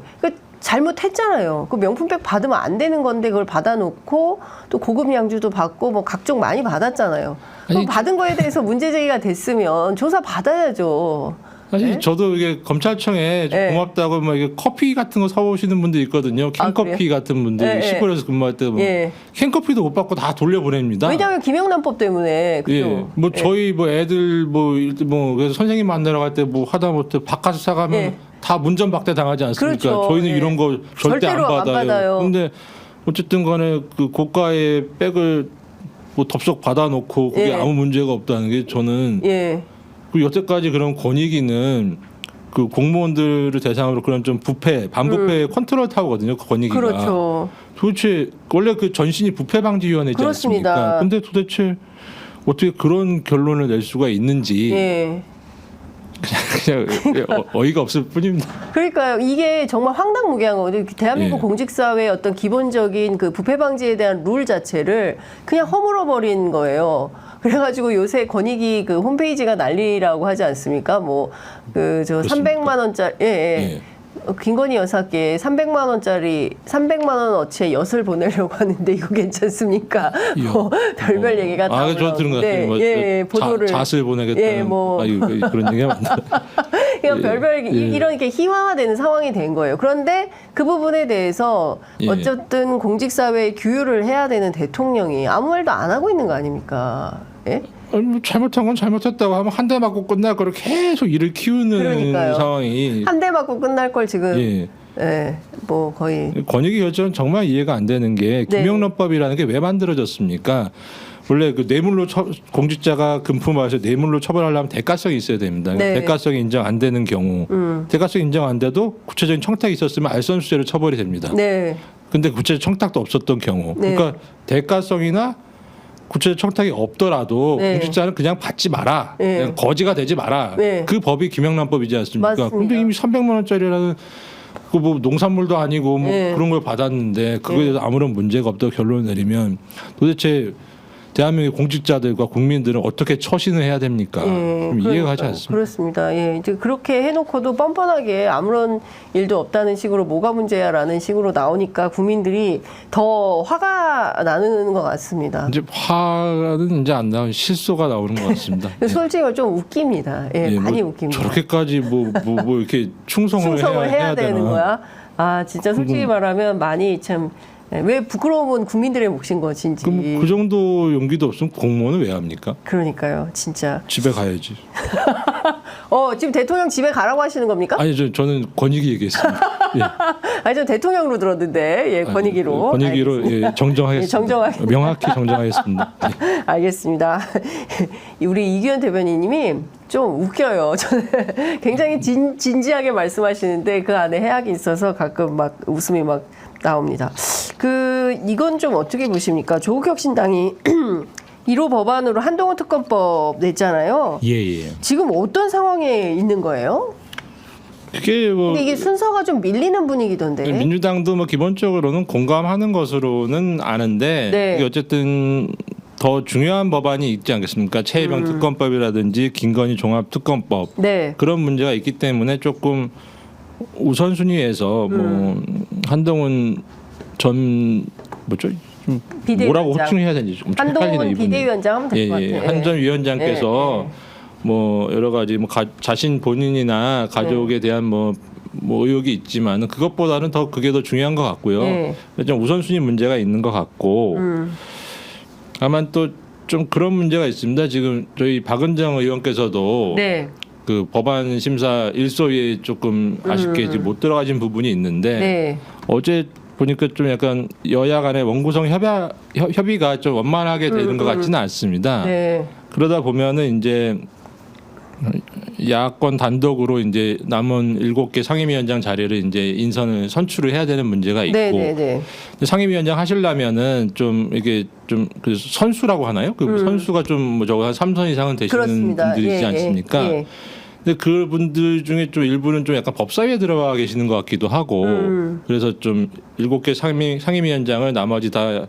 잘못했잖아요. 그 명품백 받으면 안 되는 건데 그걸 받아놓고 또 고급 양주도 받고 뭐 각종 많이 받았잖아요. 그럼 아니, 받은 거에 대해서 문제 제기가 됐으면 조사 받아야죠. 사실 네? 저도 이게 검찰청에 좀 네. 고맙다고 막 이게 커피 같은 거 사오시는 분들 있거든요. 캔커피 그래요? 같은 분들 네, 네. 시골에서 근무할 때 뭐 예. 캔커피도 못 받고 다 돌려보냅니다. 왜냐하면 김영란법 때문에 그죠. 예, 뭐 저희 뭐 애들 뭐 그래서 선생님 만나러 갈 때 뭐 하다못해 바카스 사가면 예. 다 문전박대 당하지 않습니까? 그렇죠. 저희는 예. 이런 거 절대 안 절대로 안 받아요. 받아요. 근데 어쨌든 간에 그 고가의 백을 뭐 덥석 받아놓고 그게 예. 아무 문제가 없다는 게 저는 예. 그 여태까지 그런 권익위는 그 공무원들을 대상으로 그런 좀 부패, 반부패 컨트롤 타워거든요. 그 권익위가. 그렇죠. 도대체 원래 그 전신이 부패방지위원회지 그렇습니다. 않습니까? 근데 도대체 어떻게 그런 결론을 낼 수가 있는지 예. 그냥 어이가 없을 뿐입니다. 그러니까요. 이게 정말 황당무계한 거거든요. 대한민국 예. 공직사회의 어떤 기본적인 그 부패 방지에 대한 룰 자체를 그냥 허물어 버린 거예요. 그래가지고 요새 권익위 그 홈페이지가 난리라고 하지 않습니까? 뭐 그 저 그렇습니까? 300만 원짜리 예. 김건희 여사께 300만 원짜리 300만 원어치의 엿을 보내려고 하는데 이거 괜찮습니까? 뭐 별별 얘기가 다 저 들은 것 같아요. 네, 뭐 예, 보도를 잣을 보내겠다는 예, 뭐 그런 얘기가 많다. 그러니까 별별 이런 게 희화화되는 상황이 된 거예요. 그런데 그 부분에 대해서 예. 어쨌든 공직사회에 규율을 해야 되는 대통령이 아무 말도 안 하고 있는 거 아닙니까? 예? 아니, 뭐 잘못한 건 잘못했다고 하면 한 대 맞고 끝날 거를 계속 일을 키우는 그러니까요. 상황이 한 대 맞고 끝날 걸 지금 예. 뭐 거의 권익위 결정은 정말 이해가 안 되는 게 네. 김영란법이라는 게 왜 만들어졌습니까? 원래 그 뇌물로 공직자가 금품화해서 뇌물로 처벌하려면 대가성이 있어야 됩니다. 네. 대가성이 인정 안 되는 경우, 대가성 인정 안 돼도 구체적인 청탁이 있었으면 알선수재로 처벌이 됩니다. 네. 근데 구체적 청탁도 없었던 경우, 네. 그러니까 대가성이나 구체적 청탁이 없더라도 네. 공직자는 그냥 받지 마라, 네. 그냥 거지가 되지 마라. 네. 그 법이 김영란법이지 않습니까? 맞습니다. 근데 이미 300만 원짜리라는 그 뭐 농산물도 아니고 뭐 네. 그런 걸 받았는데 그거에 대해서 아무런 문제가 없다고 결론을 내리면 도대체 대한민국 공직자들과 국민들은 어떻게 처신을 해야 됩니까? 좀 이해가 가지 않습니다. 그렇습니다. 예, 이제 그렇게 해놓고도 뻔뻔하게 아무런 일도 없다는 식으로 뭐가 문제야라는 식으로 나오니까 국민들이 더 화가 나는 것 같습니다. 이제 화는 이제 안 나오는 실소가 나오는 것 같습니다. 솔직히 좀 웃깁니다. 예, 예, 많이 뭐 웃깁니다. 저렇게까지 뭐 이렇게 충성을 해야 되는 되나. 거야? 아, 진짜 솔직히 말하면 많이 참. 왜 부끄러움은 국민들의 몫인 것인지. 그럼 그 정도 용기도 없으면 공무원은 왜 합니까? 그러니까요, 진짜. 집에 가야지. 지금 대통령 집에 가라고 하시는 겁니까? 아니 저는 권익위 얘기했습니다. 예. 아니, 저 대통령으로 들었는데, 예, 권익위로. 권익위로 예, 정정하겠습니다. 예, 정정하겠습니다. 명확히 정정하겠습니다. 예. 알겠습니다. 우리 이규현 대변인님이 좀 웃겨요. 저는 굉장히 진지하게 말씀하시는데 그 안에 해악이 있어서 가끔 막 웃음이 막 나옵니다. 이건 좀 어떻게 보십니까? 조국 혁신당이 1호 법안으로 한동훈 특검법 냈잖아요. 예. 지금 어떤 상황에 있는 거예요? 그게 뭐 근데 이게 순서가 좀 밀리는 분위기던데. 민주당도 뭐 기본적으로는 공감하는 것으로는 아는데 네. 이게 어쨌든 더 중요한 법안이 있지 않겠습니까? 최혜병 특검법이라든지 김건희 종합특검법 네. 그런 문제가 있기 때문에 조금 우선순위에서 뭐 한동훈 전 뭐죠? 좀 비대위원장. 뭐라고 호칭해야 되는지 좀 헷갈리네 한동훈 이분이. 비대위원장 하면 될 것 같아요. 한 전 위원장께서 뭐 여러 가지 뭐 자신 본인이나 가족에 대한 뭐 의혹이 있지만 그것보다는 더 그게 더 중요한 것 같고요. 네. 좀 우선순위 문제가 있는 것 같고 다만 또 좀 그런 문제가 있습니다. 지금 저희 박은정 의원께서도 네. 그 법안 심사 일소위에 조금 아쉽게 지금 못 들어가신 부분이 있는데 네. 어제 보니까 좀 약간 여야 간의 원구성 협의가 좀 원만하게 되는 것 같지는 않습니다. 네. 그러다 보면은 이제 야권 단독으로 이제 남은 7개 상임위원장 자리를 이제 선출을 해야 되는 문제가 있고 네. 상임위원장 하시려면은 좀 이게 좀 그 선수라고 하나요? 그 선수가 좀 뭐 저거 한 3선 이상은 되시는 그렇습니다. 분들이지 않습니까? 예. 근데 그 분들 중에 좀 일부는 좀 약간 법사위에 들어가 계시는 것 같기도 하고 그래서 좀 7개 상임위원장을 나머지 다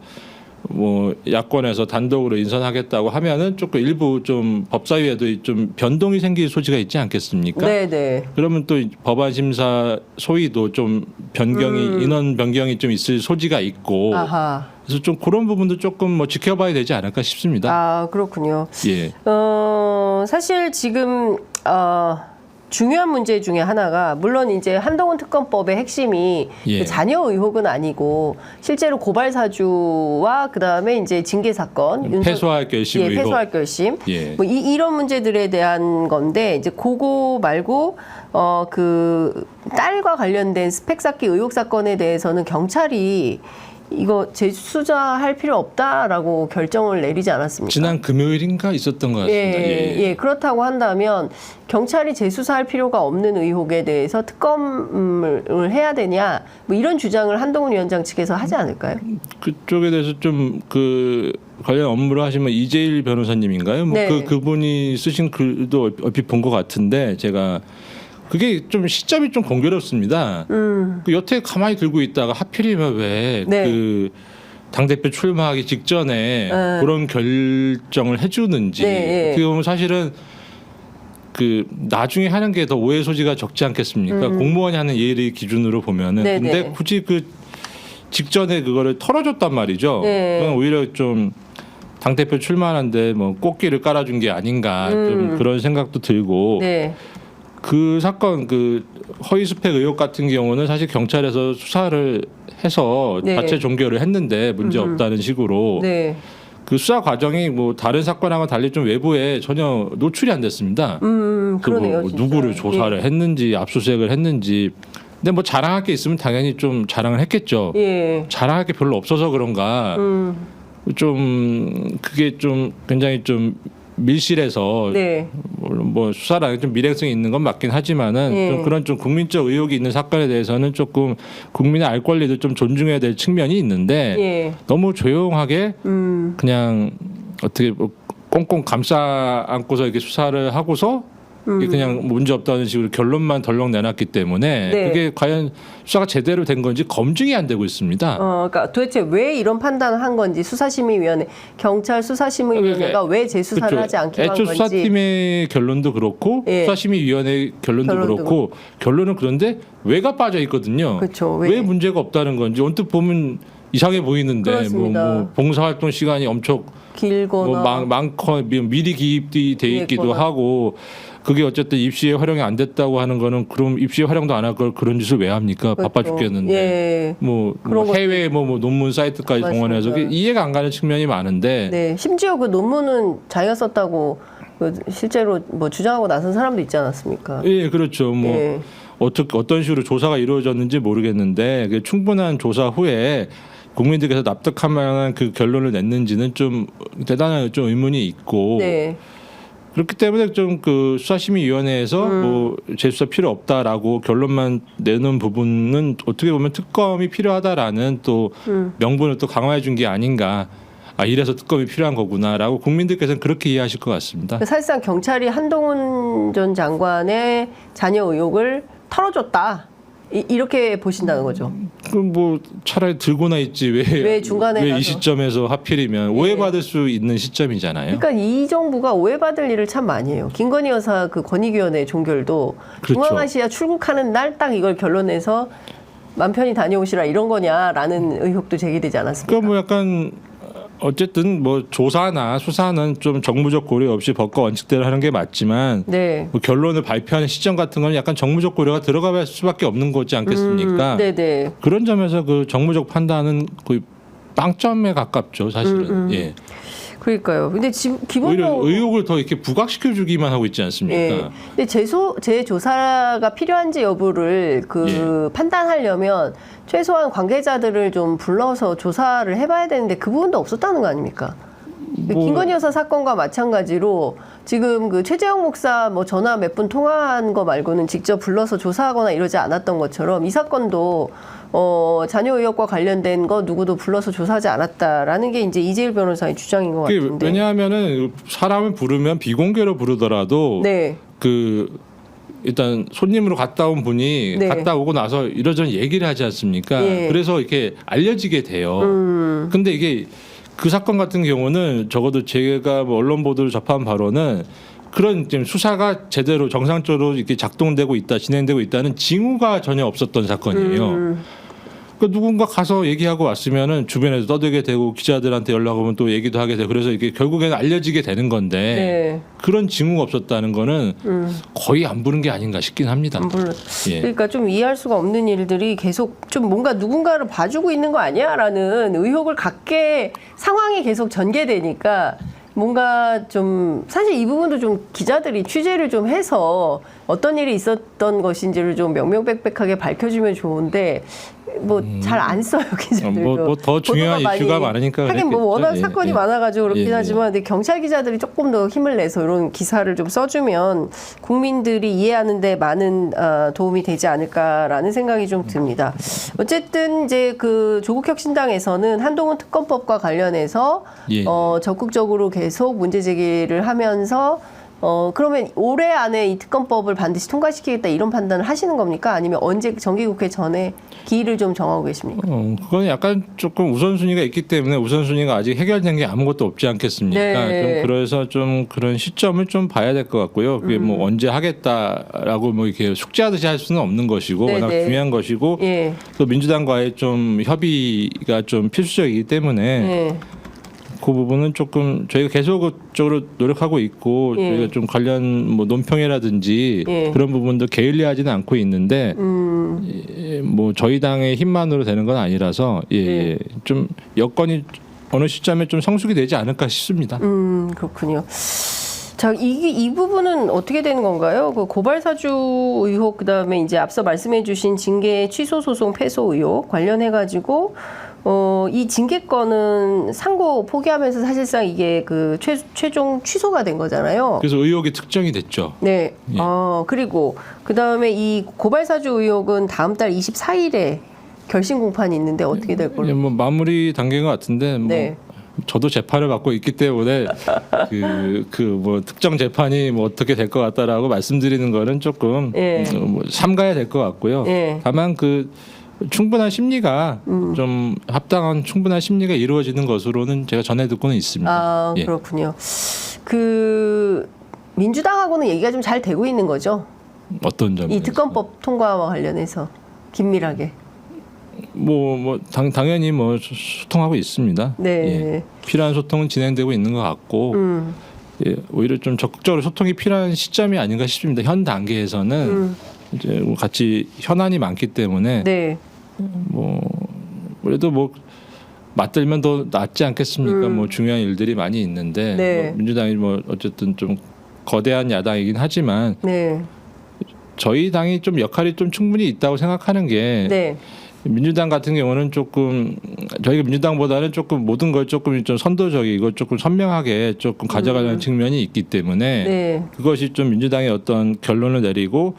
뭐 야권에서 단독으로 인선하겠다고 하면은 조금 일부 좀 법사위에도 좀 변동이 생길 소지가 있지 않겠습니까? 네. 그러면 또 법안 심사 소위도 좀 인원 변경이 좀 있을 소지가 있고 아하. 그래서 좀 그런 부분도 조금 뭐 지켜봐야 되지 않을까 싶습니다. 아, 그렇군요. 예. 사실 지금 중요한 문제 중에 하나가 물론 이제 한동훈 특검법의 핵심이 예. 그 자녀 의혹은 아니고 실제로 고발 사주와 그다음에 이제 징계 사건 패소할 결심 의혹. 패소할 결심 예. 뭐 이런 문제들에 대한 건데 이제 그거 말고 그 딸과 관련된 스펙 쌓기 의혹 사건에 대해서는 경찰이 이거 재수사할 필요 없다라고 결정을 내리지 않았습니까? 지난 금요일인가 있었던 것 같습니다. 예, 그렇다고 한다면 경찰이 재수사할 필요가 없는 의혹에 대해서 특검을 해야 되냐 뭐 이런 주장을 한동훈 위원장 측에서 하지 않을까요? 그쪽에 대해서 좀 그 관련 업무를 하시면 이재일 변호사님인가요? 뭐 네. 그분이 쓰신 글도 얼핏 본 것 같은데 제가 그게 좀 시점이 좀 공교롭습니다. 그 여태 가만히 들고 있다가 하필이면 왜 그 당대표 출마하기 직전에 그런 결정을 해주는지 어떻게 보면 사실은 그 나중에 하는 게 더 오해 소지가 적지 않겠습니까? 공무원이 하는 예의 기준으로 보면은 근데 굳이 그 직전에 그거를 털어줬단 말이죠. 그건 오히려 좀 당대표 출마하는데 뭐 꽃길을 깔아준 게 아닌가 좀 그런 생각도 들고 그 사건 그 허위 스펙 의혹 같은 경우는 사실 경찰에서 수사를 해서 자체 종결을 했는데 문제 없다는 식으로 그 수사 과정이 뭐 다른 사건하고 달리 좀 외부에 전혀 노출이 안 됐습니다. 그러네요. 뭐 누구를 조사를 했는지 압수수색을 했는지. 근데 뭐 자랑할 게 있으면 당연히 좀 자랑을 했겠죠. 자랑할 게 별로 없어서 그런가. 좀 그게 좀 굉장히 좀 밀실해서 뭐 수사라는 좀 미래성이 있는 건 맞긴 하지만은 좀 그런 좀 국민적 의혹이 있는 사건에 대해서는 조금 국민의 알 권리도 좀 존중해야 될 측면이 있는데 너무 조용하게 그냥 어떻게 뭐 꽁꽁 감싸 안고서 이렇게 수사를 하고서 이게 그냥 문제 없다는 식으로 결론만 덜렁 내놨기 때문에 네. 그게 과연 수사가 제대로 된 건지 검증이 안 되고 있습니다. 그러니까 도대체 왜 이런 판단을 한 건지 수사심의위원회, 경찰 수사심의위원회가 왜 재수사를 그렇죠. 하지 않기로 한 애초 건지. 수사팀의 결론도 그렇고 예. 수사심의위원회 결론도 결론도 그렇고 결론은 그런데 왜가 빠져 있거든요. 그렇죠. 왜 문제가 없다는 건지 언뜻 보면 이상해 보이는데 그렇습니다. 봉사활동 시간이 엄청 길거나 많고 미리 기입이 돼 있기도 있거나. 하고 그게 어쨌든 입시에 활용이 안 됐다고 하는 거는 그럼 입시에 활용도 안 할 걸 그런 짓을 왜 합니까? 그렇죠. 바빠 죽겠는데. 예. 뭐 그런 해외 뭐 논문 사이트까지 맞습니다. 동원해서 그게 이해가 안 가는 측면이 많은데 네, 심지어 그 논문은 자기가 썼다고 그 실제로 뭐 주장하고 나선 사람도 있지 않았습니까? 예, 그렇죠. 뭐 예. 어떤 식으로 조사가 이루어졌는지 모르겠는데 그 충분한 조사 후에 국민들께서 납득할 만한 그 결론을 냈는지는 좀 대단한 좀 의문이 있고 네. 그렇기 때문에 좀 그 수사심의위원회에서 뭐 재수사 필요 없다라고 결론만 내는 부분은 어떻게 보면 특검이 필요하다라는 또 명분을 또 강화해 준 게 아닌가. 아 이래서 특검이 필요한 거구나라고 국민들께서는 그렇게 이해하실 것 같습니다. 사실상 경찰이 한동훈 전 장관의 자녀 의혹을 털어줬다. 이렇게 보신다는 거죠. 그 뭐 차라리 들고나 있지 왜 중간에 왜 가서. 이 시점에서 하필이면 오해받을 수 있는 시점이잖아요. 그러니까 이 정부가 오해받을 일을 참 많이 해요. 김건희 여사 그 권익위원회 종결도 그렇죠. 중앙아시아 출국하는 날 딱 이걸 결론내서 맘 편히 다녀오시라 이런 거냐라는 의혹도 제기되지 않았습니까? 그러니까 뭐 약간 어쨌든 뭐 조사나 수사는 좀 정무적 고려 없이 법과 원칙대로 하는 게 맞지만 네. 뭐 결론을 발표하는 시점 같은 건 약간 정무적 고려가 들어갈 수밖에 없는 거지 않겠습니까? 네네. 그런 점에서 그 정무적 판단은 거의 빵점에 가깝죠, 사실은. 예. 그러니까요. 근데 지금 오히려 기본적으로 의혹을 더 이렇게 부각시켜 주기만 하고 있지 예. 않습니까? 근데 재조사가 필요한지 여부를 그 판단하려면 최소한 관계자들을 좀 불러서 조사를 해봐야 되는데 그 부분도 없었다는 거 아닙니까? 뭐- 김건희 여사 사건과 마찬가지로 지금 그 최재형 목사 뭐 전화 몇 분 통화한 거 말고는 직접 불러서 조사하거나 이러지 않았던 것처럼 이 사건도 자녀 의혹과 관련된 거 누구도 불러서 조사하지 않았다라는 게 이제 이재일 변호사의 주장인 것 그게 같은데. 왜냐하면은 사람을 부르면 비공개로 부르더라도 네. 그 일단 손님으로 갔다 온 분이 네. 갔다 오고 나서 이러저런 얘기를 하지 않습니까? 예. 그래서 이렇게 알려지게 돼요. 근데 이게 그 사건 같은 경우는 적어도 제가 뭐 언론 보도를 접한 바로는 그런 지금 수사가 제대로 정상적으로 이렇게 작동되고 있다, 진행되고 있다는 징후가 전혀 없었던 사건이에요. 그 누군가 가서 얘기하고 왔으면은 주변에서 떠들게 되고 기자들한테 연락 오면 또 얘기도 하게 되고 그래서 이게 결국에는 알려지게 되는 건데 네. 그런 징후가 없었다는 거는 거의 안 부른 게 아닌가 싶긴 합니다. 물론. 예. 그러니까 좀 이해할 수가 없는 일들이 계속 좀 뭔가 누군가를 봐주고 있는 거 아니야라는 의혹을 갖게 상황이 계속 전개되니까 뭔가 좀 사실 이 부분도 좀 기자들이 취재를 좀 해서 어떤 일이 있었던 것인지를 좀 명명백백하게 밝혀주면 좋은데 뭐 잘 안 써요 기자들도. 뭐 더 중요한 보도가 이슈가 많이 많으니까 하긴 뭐 그랬겠죠. 워낙 예, 사건이 예. 많아가지고 그렇긴 예, 예. 하지만 근데 경찰 기자들이 조금 더 힘을 내서 이런 기사를 좀 써주면 국민들이 이해하는데 많은 도움이 되지 않을까라는 생각이 좀 듭니다. 어쨌든 이제 그 조국혁신당에서는 한동훈 특검법과 관련해서 예. 적극적으로 계속 문제 제기를 하면서 그러면 올해 안에 이 특검법을 반드시 통과시키겠다 이런 판단을 하시는 겁니까? 아니면 언제 정기국회 전에 기일을 좀 정하고 계십니까? 그건 약간 조금 우선순위가 있기 때문에 우선순위가 아직 해결된 게 아무것도 없지 않겠습니까? 네. 좀 그래서 좀 그런 시점을 좀 봐야 될 것 같고요. 그게 뭐 언제 하겠다라고 뭐 이렇게 숙제하듯이 할 수는 없는 것이고 네, 워낙 네. 중요한 것이고 예. 또 민주당과의 좀 협의가 좀 필수적이기 때문에 예. 그 부분은 조금 저희가 계속적으로 노력하고 있고 예. 저희가 좀 관련 뭐 논평이라든지 예. 그런 부분도 게을리하지는 않고 있는데 뭐 저희 당의 힘만으로 되는 건 아니라서 예. 좀 여건이 어느 시점에 좀 성숙이 되지 않을까 싶습니다. 그렇군요. 자, 이 부분은 어떻게 되는 건가요? 그 고발 사주 의혹 그다음에 이제 앞서 말씀해주신 징계 취소 소송 패소 의혹 관련해 가지고 이 징계권은 상고 포기하면서 사실상 이게 그 최종 취소가 된 거잖아요. 그래서 의혹이 특정이 됐죠. 네. 예. 그리고 그 다음에 이 고발 사주 의혹은 다음 달 24일에 결심 공판이 있는데 어떻게 될 걸로? 뭐 마무리 단계인 것 같은데 뭐 네. 저도 재판을 받고 있기 때문에 뭐 특정 재판이 뭐 어떻게 될 것 같다라고 말씀드리는 거는 조금 예. 뭐 삼가야 될 것 같고요. 예. 다만 충분한 심리가 좀 합당한 충분한 심리가 이루어지는 것으로는 제가 전해 듣고는 있습니다. 아, 예. 그렇군요. 민주당하고는 얘기가 좀 잘 되고 있는 거죠? 어떤 점에서? 이 특검법 통과와 관련해서 긴밀하게. 당연히 소통하고 있습니다. 네. 예. 필요한 소통은 진행되고 있는 것 같고 예, 오히려 좀 적극적으로 소통이 필요한 시점이 아닌가 싶습니다. 현 단계에서는 이제 같이 현안이 많기 때문에 네. 그래도 맞들면 더 낫지 않겠습니까? 중요한 일들이 많이 있는데 네. 민주당이 어쨌든 좀 거대한 야당이긴 하지만 네. 저희 당이 좀 역할이 좀 충분히 있다고 생각하는 게 네. 민주당 같은 경우는 조금 저희가 민주당보다는 조금 모든 걸 조금 좀 선도적이고 조금 선명하게 조금 가져가려는 측면이 있기 때문에 네. 그것이 좀 민주당의 어떤 결론을 내리고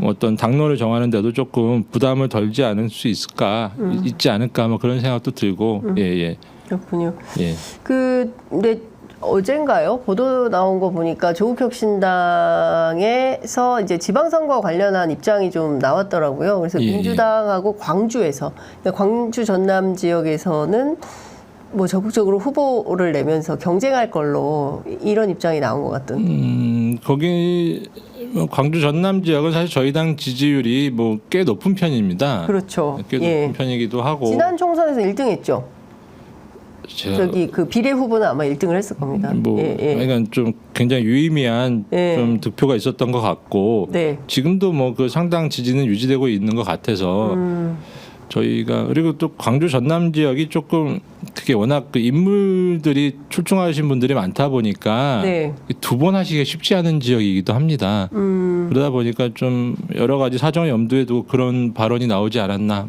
어떤 당론을 정하는 데도 조금 부담을 덜지 않을 수 있지 않을까 그런 생각도 들고 예. 그렇군요. 예. 근데 어젠가요? 보도 나온 거 보니까 조국 혁신당에서 이제 지방선거 관련한 입장이 좀 나왔더라고요. 그래서 예. 민주당하고 광주에서, 그러니까 광주 전남 지역에서는 적극적으로 후보를 내면서 경쟁할 걸로 이런 입장이 나온 것 같던데. 거기 광주 전남 지역은 사실 저희 당 지지율이 꽤 높은 편입니다. 그렇죠. 꽤 높은 편이기도 하고. 지난 총선에서 1등했죠. 저기 비례 후보는 아마 1등을 했을 겁니다. 그러니까 좀 굉장히 유의미한 좀 득표가 있었던 것 같고 네. 지금도 상당 지지는 유지되고 있는 것 같아서 저희가 그리고 또 광주 전남 지역이 조금 그게 워낙 인물들이 출중하신 분들이 많다 보니까 네. 두 번 하시기가 쉽지 않은 지역이기도 합니다. 그러다 보니까 좀 여러 가지 사정을 염두에 두고 그런 발언이 나오지 않았나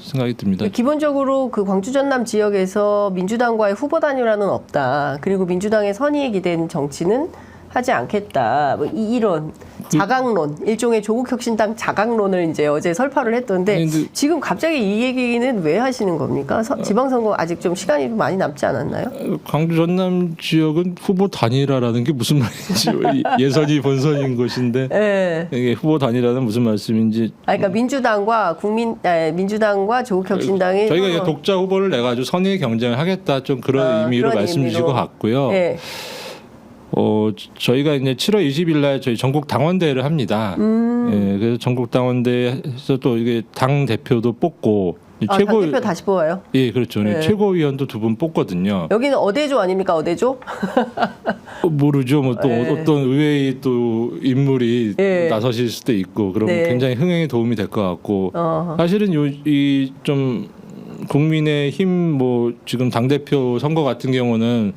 생각이 듭니다. 기본적으로 광주 전남 지역에서 민주당과의 후보 단일화는 없다. 그리고 민주당의 선의에 기댄 정치는 하지 않겠다. 이런 자강론, 일종의 조국 혁신당 자강론을 이제 어제 설파를 했던데 지금 갑자기 이 얘기는 왜 하시는 겁니까? 지방선거 아직 좀 시간이 많이 남지 않았나요? 광주 전남 지역은 후보 단일화라는 게 무슨 말인지 예선이 본선인 것인데 네. 이게 후보 단일화는 무슨 말씀인지. 그러니까 민주당과 조국 혁신당이 저희가 독자 후보를 내 가지고 선의 경쟁을 하겠다 좀 그런 의미로 말씀 주신 것 같고요. 네. 저희가 이제 7월 20일 날 저희 전국 당원대회를 합니다. 예, 그래서 전국 당원대회에서 또 이게 당 대표도 뽑고 당 대표 다시 뽑아요? 예, 그렇죠. 네. 최고위원도 2분 뽑거든요. 여기는 어대조 아닙니까? 어대조? 모르죠. 또 어떤 의회의 또 인물이 나서실 수도 있고 그러면 굉장히 흥행에 도움이 될 것 같고 사실은 이 좀 국민의힘 지금 당 대표 선거 같은 경우는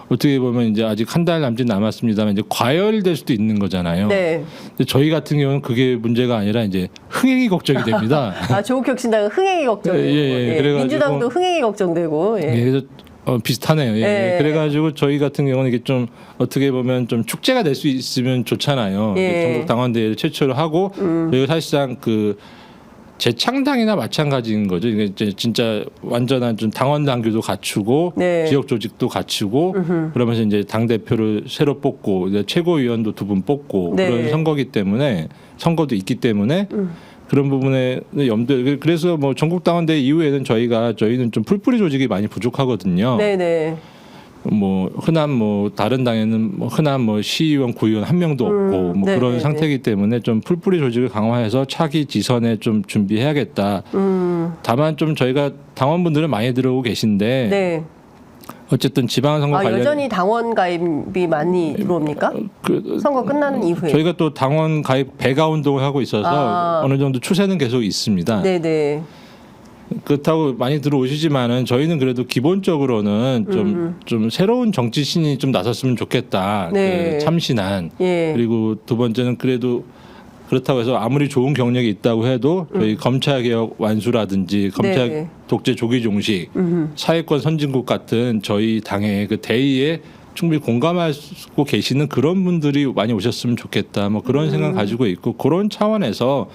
어떻게 보면 이제 아직 한 달 남짓 남았습니다만 이제 과열될 수도 있는 거잖아요. 네. 근데 저희 같은 경우는 그게 문제가 아니라 이제 흥행이 걱정이 됩니다. 조국 혁신당은 흥행이 걱정되고, 그래가지고 민주당도 흥행이 걱정되고. 그래서 비슷하네요. 그래가지고 저희 같은 경우는 이게 좀 어떻게 보면 좀 축제가 될 수 있으면 좋잖아요. 전국 당원대회를 최초로 하고 저희가 사실상 재창당이나 마찬가지인 거죠. 이게 이제 진짜 완전한 좀 당원 당규도 갖추고 지역 조직도 갖추고 그러면서 이제 당 대표를 새로 뽑고 이제 최고위원도 2분 뽑고 그런 선거도 있기 때문에 그런 부분에 염두에 그래서 전국 당원대회 이후에는 저희는 좀 풀뿌리 조직이 많이 부족하거든요. 네네. 흔한 다른 당에는 흔한 시의원, 구의원 한 명도 없고 그런 상태이기 때문에 좀 풀뿌리 조직을 강화해서 차기 지선에 좀 준비해야겠다. 다만 좀 저희가 당원분들은 많이 들어오고 계신데 어쨌든 지방선거 관련 여전히 당원 가입이 많이 들어옵니까? 선거 끝나는 이후에 저희가 또 당원 가입 배가 운동을 하고 있어서 어느 정도 추세는 계속 있습니다. 네네. 그렇다고 많이 들어오시지만은 저희는 그래도 기본적으로는 좀 새로운 정치신이 좀 나섰으면 좋겠다. 참신한. 그리고 두 번째는 그래도 그렇다고 해서 아무리 좋은 경력이 있다고 해도 저희 검찰개혁 완수라든지 검찰 독재 조기 종식, 사회권 선진국 같은 저희 당의 대의에 충분히 공감하고 계시는 그런 분들이 많이 오셨으면 좋겠다. 그런 생각 가지고 있고 그런 차원에서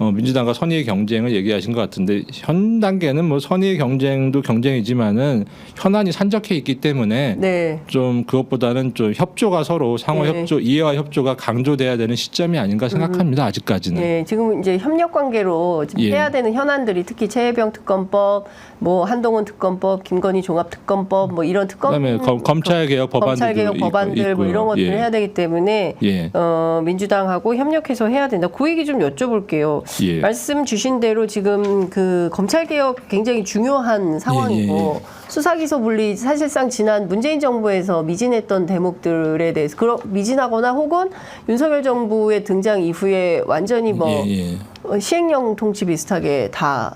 민주당과 선의의 경쟁을 얘기하신 것 같은데 현 단계는 뭐 선의의 경쟁도 경쟁이지만은 현안이 산적해 있기 때문에 네. 좀 그것보다는 좀 협조가 서로 상호 네. 협조, 이해와 협조가 강조돼야 되는 시점이 아닌가 생각합니다. 아직까지는. 예, 지금 이제 협력 관계로 지금 예. 해야 되는 현안들이 특히 최혜병 특검법, 뭐 한동훈 특검법, 김건희 종합 특검법, 뭐 이런 특검, 그다음에 검찰 개혁 법안들도 검찰 개혁 법안들 뭐 이런 것들을 예. 해야 되기 때문에 예. 민주당하고 협력해서 해야 된다. 그 얘기 좀 여쭤볼게요. 예. 말씀 주신 대로 지금 그 검찰 개혁 굉장히 중요한 상황이고 수사기소 분리 사실상 지난 문재인 정부에서 미진했던 대목들에 대해서 미진하거나 혹은 윤석열 정부의 등장 이후에 완전히 뭐 예. 시행령 통치 비슷하게 다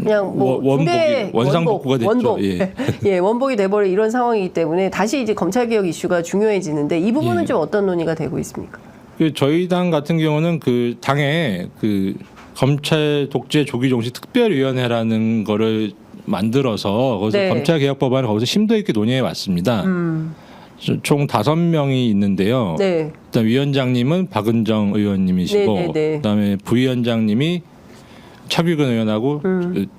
그냥 뭐 원복이 원상복구가 됐죠. 원복. 예. 예, 원복이 돼버린 이런 상황이기 때문에 다시 이제 검찰 개혁 이슈가 중요해지는데 이 부분은 예. 좀 어떤 논의가 되고 있습니까? 그 저희 당 같은 경우는 그 당에 그 검찰 독재 조기 종식 특별위원회라는 거를 만들어서 거기서 네. 검찰 개혁 법안을 거기서 심도 있게 논의해 왔습니다. 총 5명이 있는데요. 네. 일단 위원장님은 박은정 의원님이시고 네. 그다음에 부위원장님이 차규근 의원하고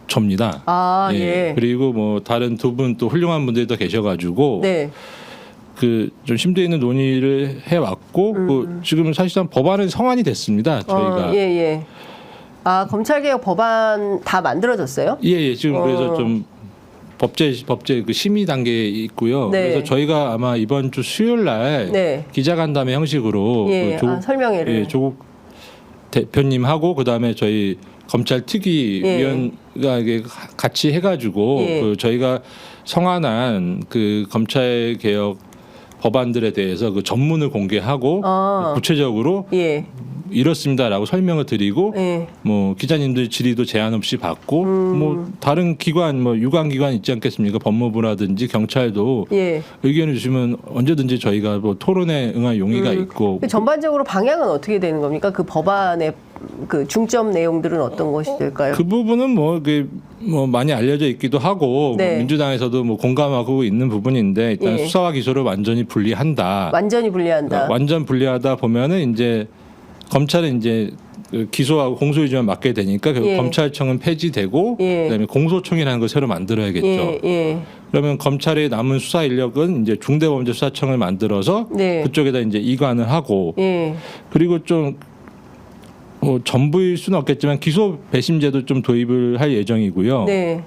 접니다. 아, 예. 그리고 뭐 다른 두 분 또 훌륭한 분들이 더 계셔가지고 네. 그 좀 심도 있는 논의를 해왔고 그 지금 사실상 법안은 성안이 됐습니다. 저희가 예. 아, 검찰 개혁 법안 다 만들어졌어요? 예. 지금 그래서 좀 법제 그 심의 단계에 있고요. 네. 그래서 저희가 아마 이번 주 수요일 날 네. 기자간담회 형식으로 예. 그 설명회를. 조국 대표님하고 그다음에 저희 검찰 특위위원과 이게 같이 해가지고 예. 그 저희가 성안한 그 검찰 개혁 법안들에 대해서 그 전문을 공개하고 구체적으로 예. 이렇습니다라고 설명을 드리고 예. 뭐 기자님들 질의도 제한 없이 받고 뭐 다른 기관 뭐 유관 기관 있지 않겠습니까? 법무부라든지 경찰도 예. 의견을 주시면 언제든지 저희가 뭐 토론에 응할 용의가 있고 전반적으로 방향은 어떻게 되는 겁니까? 그 법안의 그 중점 내용들은 어떤 것이 될까요? 그 부분은 뭐 많이 알려져 있기도 하고 네. 뭐 민주당에서도 뭐 공감하고 있는 부분인데 일단 예. 수사와 기소를 완전히 분리한다. 완전히 분리한다. 완전 분리하다 보면은 이제 검찰은 이제 그 기소하고 공소유지만 맡게 되니까 결국 예. 검찰청은 폐지되고 예. 그다음에 공소청이라는 걸 새로 만들어야겠죠. 예. 그러면 검찰의 남은 수사 인력은 이제 중대범죄수사청을 만들어서 네. 그쪽에다 이제 이관을 하고 예. 그리고 좀 전부일 수는 없겠지만 기소 배심제도 좀 도입을 할 예정이고요. 네.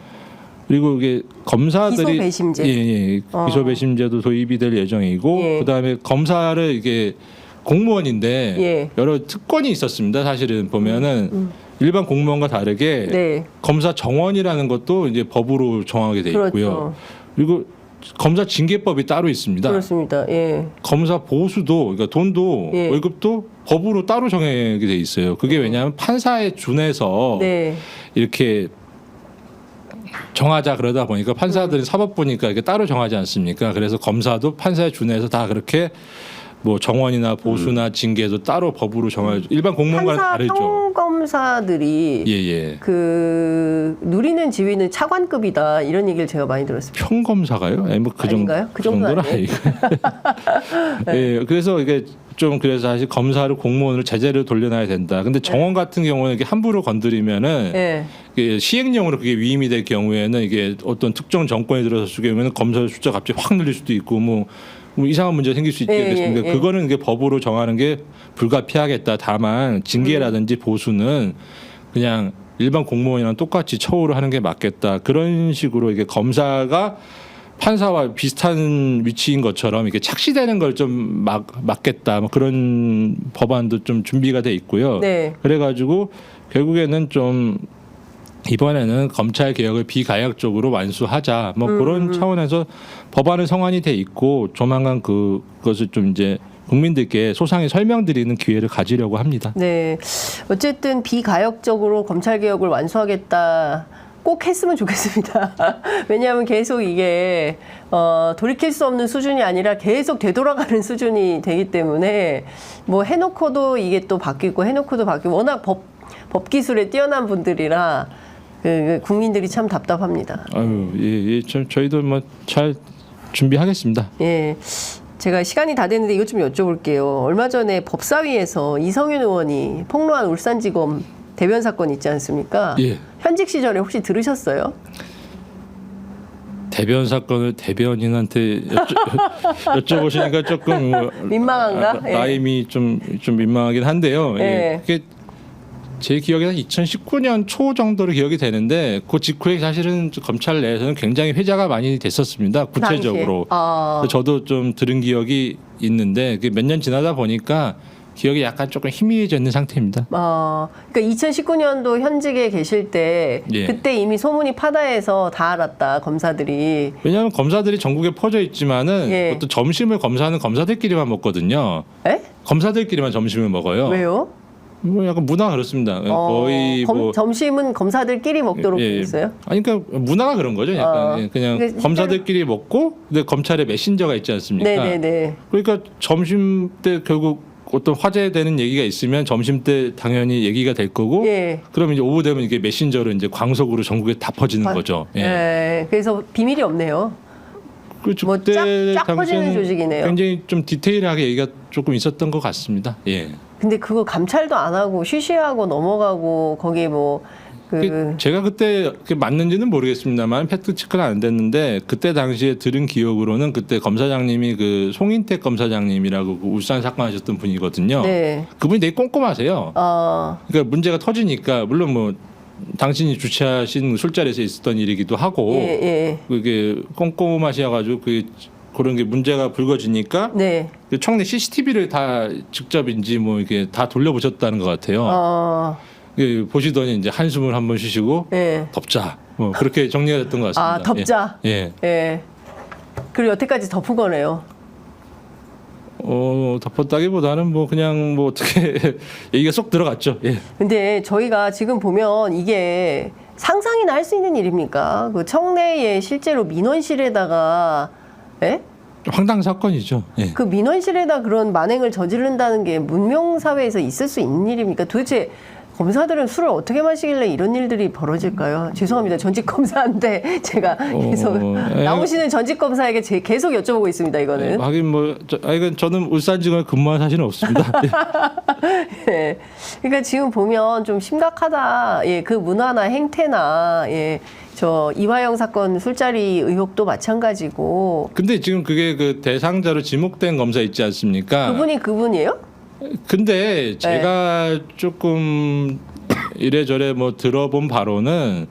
그리고 이게 검사들이 기소 배심제. 예. 기소 배심제도 도입이 될 예정이고 예. 그다음에 검사를 이게 공무원인데 예. 여러 특권이 있었습니다. 사실은 보면은 일반 공무원과 다르게 네. 검사 정원이라는 것도 이제 법으로 정하게 돼 있고요. 그렇죠. 그리고 검사 징계법이 따로 있습니다. 그렇습니다. 예. 검사 보수도 그러니까 돈도 예. 월급도 법으로 따로 정하게 돼 있어요. 그게 왜냐하면 판사에 준해서 네. 이렇게 정하자 그러다 보니까 판사들은 사법부니까 이렇게 따로 정하지 않습니까? 그래서 검사도 판사에 준해서 다 그렇게 뭐 정원이나 보수나 징계도 따로 법으로 정하죠. 일반 공무원과는 판사 다르죠. 평검사들이 예. 그 누리는 지위는 차관급이다 이런 얘기를 제가 많이 들었습니다. 평검사가요? 아니 뭐그 아닌가요? 그 정도 정도는 아니에요? 아니고. 예, 그래서 이게 좀 그래서 사실 검사를 공무원으로 제재를 돌려놔야 된다. 근데 정원 같은 경우는 이게 함부로 건드리면은 예. 이게 시행령으로 그게 위임이 될 경우에는 이게 어떤 특정 정권이 들어서 경우에는 검사 숫자 갑자기 확 늘릴 수도 있고 뭐 이상한 문제가 생길 수 있지 않겠습니까? 예. 그거는 이게 법으로 정하는 게 불가피하겠다. 다만 징계라든지 보수는 그냥 일반 공무원이랑 똑같이 처우를 하는 게 맞겠다. 그런 식으로 이게 검사가 판사와 비슷한 위치인 것처럼 이렇게 착시되는 걸 좀 막겠다. 뭐 그런 법안도 좀 준비가 돼 있고요. 네. 그래가지고 결국에는 좀 이번에는 검찰 개혁을 비가역적으로 완수하자 뭐 그런 차원에서 법안은 성안이 돼 있고 조만간 그것을 좀 이제 국민들께 소상히 설명드리는 기회를 가지려고 합니다. 네. 어쨌든 비가역적으로 검찰 개혁을 완수하겠다. 꼭 했으면 좋겠습니다. 왜냐하면 계속 이게 돌이킬 수 없는 수준이 아니라 계속 되돌아가는 수준이 되기 때문에 뭐 해놓고도 이게 또 바뀌고 해놓고도 바뀌고 워낙 법 기술에 뛰어난 분들이라 국민들이 참 답답합니다. 아유, 예, 저희도 뭐 잘 준비하겠습니다. 예. 제가 시간이 다 됐는데 이것 좀 여쭤볼게요. 얼마 전에 법사위에서 이성윤 의원이 폭로한 울산지검 대변 사건 있지 않습니까? 예. 현직 시절에 혹시 들으셨어요? 대변 사건을 대변인한테 여쭤보시니까 조금 민망한가? 예. 라임이 좀 민망하긴 한데요. 예. 예. 그게 제 기억에는 2019년 초 정도로 기억이 되는데 그 직후에 사실은 검찰 내에서는 굉장히 회자가 많이 됐었습니다. 구체적으로. 당시에. 저도 좀 들은 기억이 있는데 몇 년 지나다 보니까 기억이 약간 조금 희미해져 있는 상태입니다. 그러니까 2019년도 현직에 계실 때 예. 그때 이미 소문이 파다해서 다 알았다 검사들이. 왜냐하면 검사들이 전국에 퍼져 있지만은 예. 또 점심을 검사하는 검사들끼리만 먹거든요. 에? 검사들끼리만 점심을 먹어요. 왜요? 뭐 약간 문화가 그렇습니다. 거의 뭐 점심은 검사들끼리 먹도록 예, 돼 예. 있어요? 아니 그러니까 문화가 그런 거죠. 약간 예, 그냥 그러니까 검사들끼리 먹고 근데 검찰에 메신저가 있지 않습니까? 네네네. 그러니까 점심 때 결국 어떤 화제되는 얘기가 있으면 점심 때 당연히 얘기가 될 거고 예. 그러면 이제 오후 되면 이게 메신저로 이제 광속으로 전국에 다 퍼지는 거죠. 예. 예. 그래서 비밀이 없네요. 그렇죠. 뭐 그때 쫙 퍼지는 당시에는 조직이네요. 굉장히 좀 디테일하게 얘기가 조금 있었던 것 같습니다. 예. 근데 그거 감찰도 안 하고 쉬쉬하고 넘어가고 거기 뭐 제가 그때 그게 맞는지는 모르겠습니다만 팩트 체크는 안 됐는데 그때 당시에 들은 기억으로는 그때 검사장님이 그 송인택 검사장님이라고 그 울산 사건 하셨던 분이거든요. 네. 그분이 되게 꼼꼼하세요. 그러니까 문제가 터지니까 물론 뭐 당신이 주최하신 술자리에서 있었던 일이기도 하고 예. 그게 꼼꼼하셔가지고 그런 게 문제가 불거지니까 네. 그 청내 CCTV를 다 직접인지 뭐 이게 다 돌려보셨다는 것 같아요. 예, 보시더니 이제 한숨을 한번 쉬시고 예. 덮자 뭐 그렇게 정리가 됐던 것 같습니다. 덮자. 예. 예. 그리고 여태까지 덮은 거네요. 덮었다기보다는 뭐 그냥 뭐 어떻게 얘기가 쏙 들어갔죠. 예. 근데 저희가 지금 보면 이게 상상이나 할 수 있는 일입니까? 그 청내에 실제로 민원실에다가 예? 황당 사건이죠. 예. 그 민원실에다 그런 만행을 저지른다는 게 문명 사회에서 있을 수 있는 일입니까? 도대체 검사들은 술을 어떻게 마시길래 이런 일들이 벌어질까요? 죄송합니다. 전직 검사인데 제가 계속 나오시는 전직 검사에게 계속 여쭤보고 있습니다. 이거는. 하긴 뭐 이건 저는 울산지검에 근무한 사실은 없습니다. 예. 그러니까 지금 보면 좀 심각하다. 예, 그 문화나 행태나 저 이화영 사건 술자리 의혹도 마찬가지고. 근데 지금 그게 그 대상자로 지목된 검사 있지 않습니까? 그분이에요? 근데 제가 조금 이래저래 뭐 들어본 바로는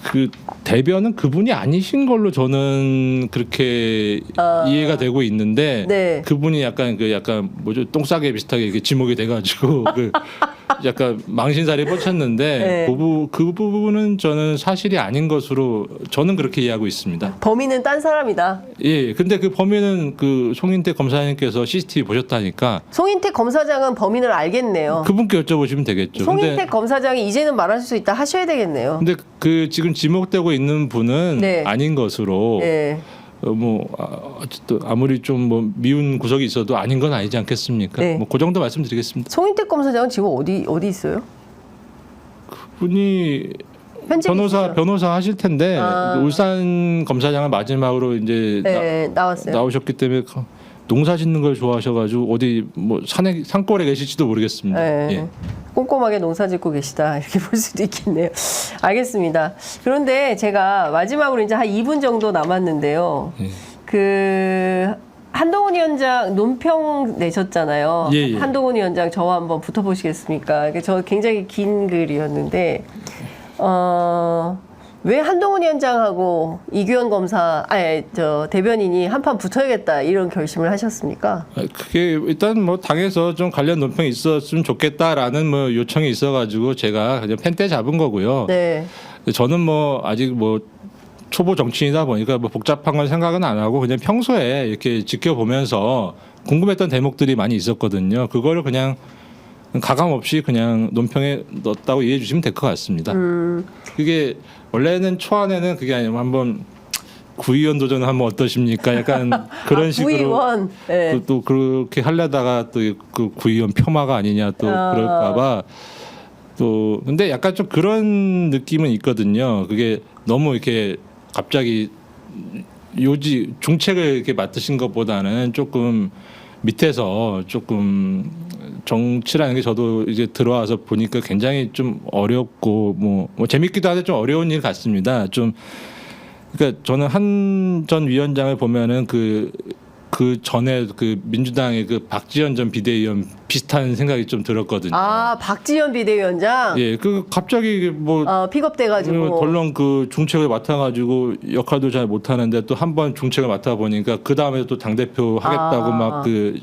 그 대변은 그분이 아니신 걸로 저는 그렇게 이해가 되고 있는데 네. 그분이 약간 뭐죠 똥싸개 비슷하게 이렇게 지목이 돼가지고 약간 망신살이 뻗쳤는데 네. 그 부분은 저는 사실이 아닌 것으로 저는 그렇게 이해하고 있습니다. 범인은 딴 사람이다. 예, 근데 그 범인은 그 송인택 검사님께서 CCTV 보셨다니까 송인택 검사장은 범인을 알겠네요. 그분께 여쭤보시면 되겠죠. 송인택 검사장이 이제는 말하실 수 있다 하셔야 되겠네요. 근데 그 지금 지목되고 있는 분은 네. 아닌 것으로 네. 어쨌든 아무리 좀 뭐 미운 구석이 있어도 아닌 건 아니지 않겠습니까? 네. 뭐 그 정도 말씀드리겠습니다. 송인택 검사장은 지금 어디 있어요? 분이 현직에 있어요? 변호사 하실 텐데 울산 검사장을 마지막으로 이제 네, 나왔어요. 나오셨기 때문에 농사 짓는 걸 좋아하셔가지고 어디 뭐 산골에 계실지도 모르겠습니다. 네. 예. 꼼꼼하게 농사 짓고 계시다 이렇게 볼 수도 있겠네요. 알겠습니다. 그런데 제가 마지막으로 이제 한 2분 정도 남았는데요. 그 한동훈 위원장 논평 내셨잖아요. 예. 한동훈 위원장 저와 한번 붙어보시겠습니까? 저 굉장히 긴 글이었는데 왜 한동훈 위원장하고 이규현 검사, 대변인이 한판 붙어야겠다 이런 결심을 하셨습니까? 그게 일단 뭐 당에서 좀 관련 논평이 있었으면 좋겠다라는 뭐 요청이 있어가지고 제가 그냥 펜때 잡은 거고요. 네. 저는 뭐 아직 뭐 초보 정치인이다 보니까 뭐 복잡한 건 생각은 안 하고 그냥 평소에 이렇게 지켜보면서 궁금했던 대목들이 많이 있었거든요. 그거를 그냥 가감 없이 그냥 논평에 넣었다고 이해해 주시면 될 것 같습니다. 그게 원래는 초안에는 그게 아니면 한번 구의원 도전을 하면 어떠십니까? 약간 그런 식으로 구의원. 네. 또 그렇게 하려다가 또 그 구의원 표마가 아니냐 또 그럴까봐 또 근데 약간 좀 그런 느낌은 있거든요. 그게 너무 이렇게 갑자기 중책을 이렇게 맡으신 것보다는 조금 밑에서 조금 정치라는 게 저도 이제 들어와서 보니까 굉장히 좀 어렵고 뭐 재밌기도 한데 좀 어려운 일 같습니다. 좀 그러니까 저는 한 전 위원장을 보면은 그 전에 그 민주당의 그 박지원 전 비대위원 비슷한 생각이 좀 들었거든요. 아, 박지원 비대위원장. 예, 그 갑자기 뭐 픽업돼가지고. 덜렁 그 중책을 맡아가지고 역할도 잘 못하는데 또 한 번 중책을 맡아 보니까 그 다음에 또 당 대표 하겠다고 막 그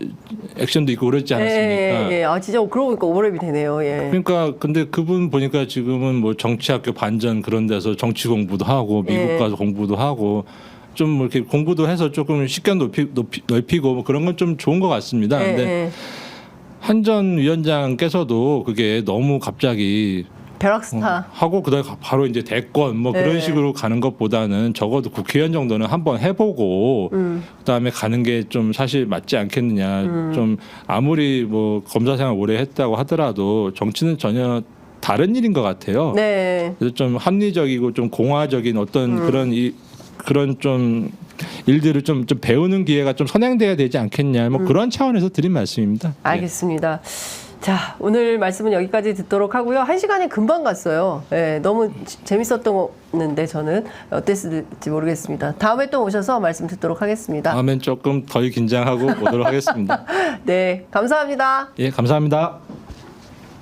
액션도 있고 그러지 않았습니까? 예. 아, 진짜 그러고 보니까 오버랩이 되네요. 예. 그러니까 근데 그분 보니까 지금은 뭐 정치학교 반전 그런 데서 정치 공부도 하고 미국 가서 공부도 하고 좀 뭐 이렇게 공부도 해서 조금 식견 넓히고 뭐 그런 건 좀 좋은 것 같습니다. 근데 한 전 위원장께서도 그게 너무 갑자기 벼락스타. 하고 그다음에 바로 이제 대권 뭐 그런 식으로 가는 것보다는 적어도 국회의원 정도는 한번 해보고 그다음에 가는 게 좀 사실 맞지 않겠느냐. 좀 아무리 뭐 검사 생활 오래 했다고 하더라도 정치는 전혀 다른 일인 것 같아요. 네. 그래서 좀 합리적이고 좀 공화적인 어떤 그런 좀 일들을 좀 배우는 기회가 좀 선행돼야 되지 않겠냐. 뭐 그런 차원에서 드린 말씀입니다. 알겠습니다. 자, 오늘 말씀은 여기까지 듣도록 하고요. 1시간이 금방 갔어요. 예, 너무 재밌었는데 저는 어땠을지 모르겠습니다. 다음에 또 오셔서 말씀 듣도록 하겠습니다. 다음엔 조금 덜 긴장하고 오도록 하겠습니다. 네, 감사합니다. 예, 감사합니다.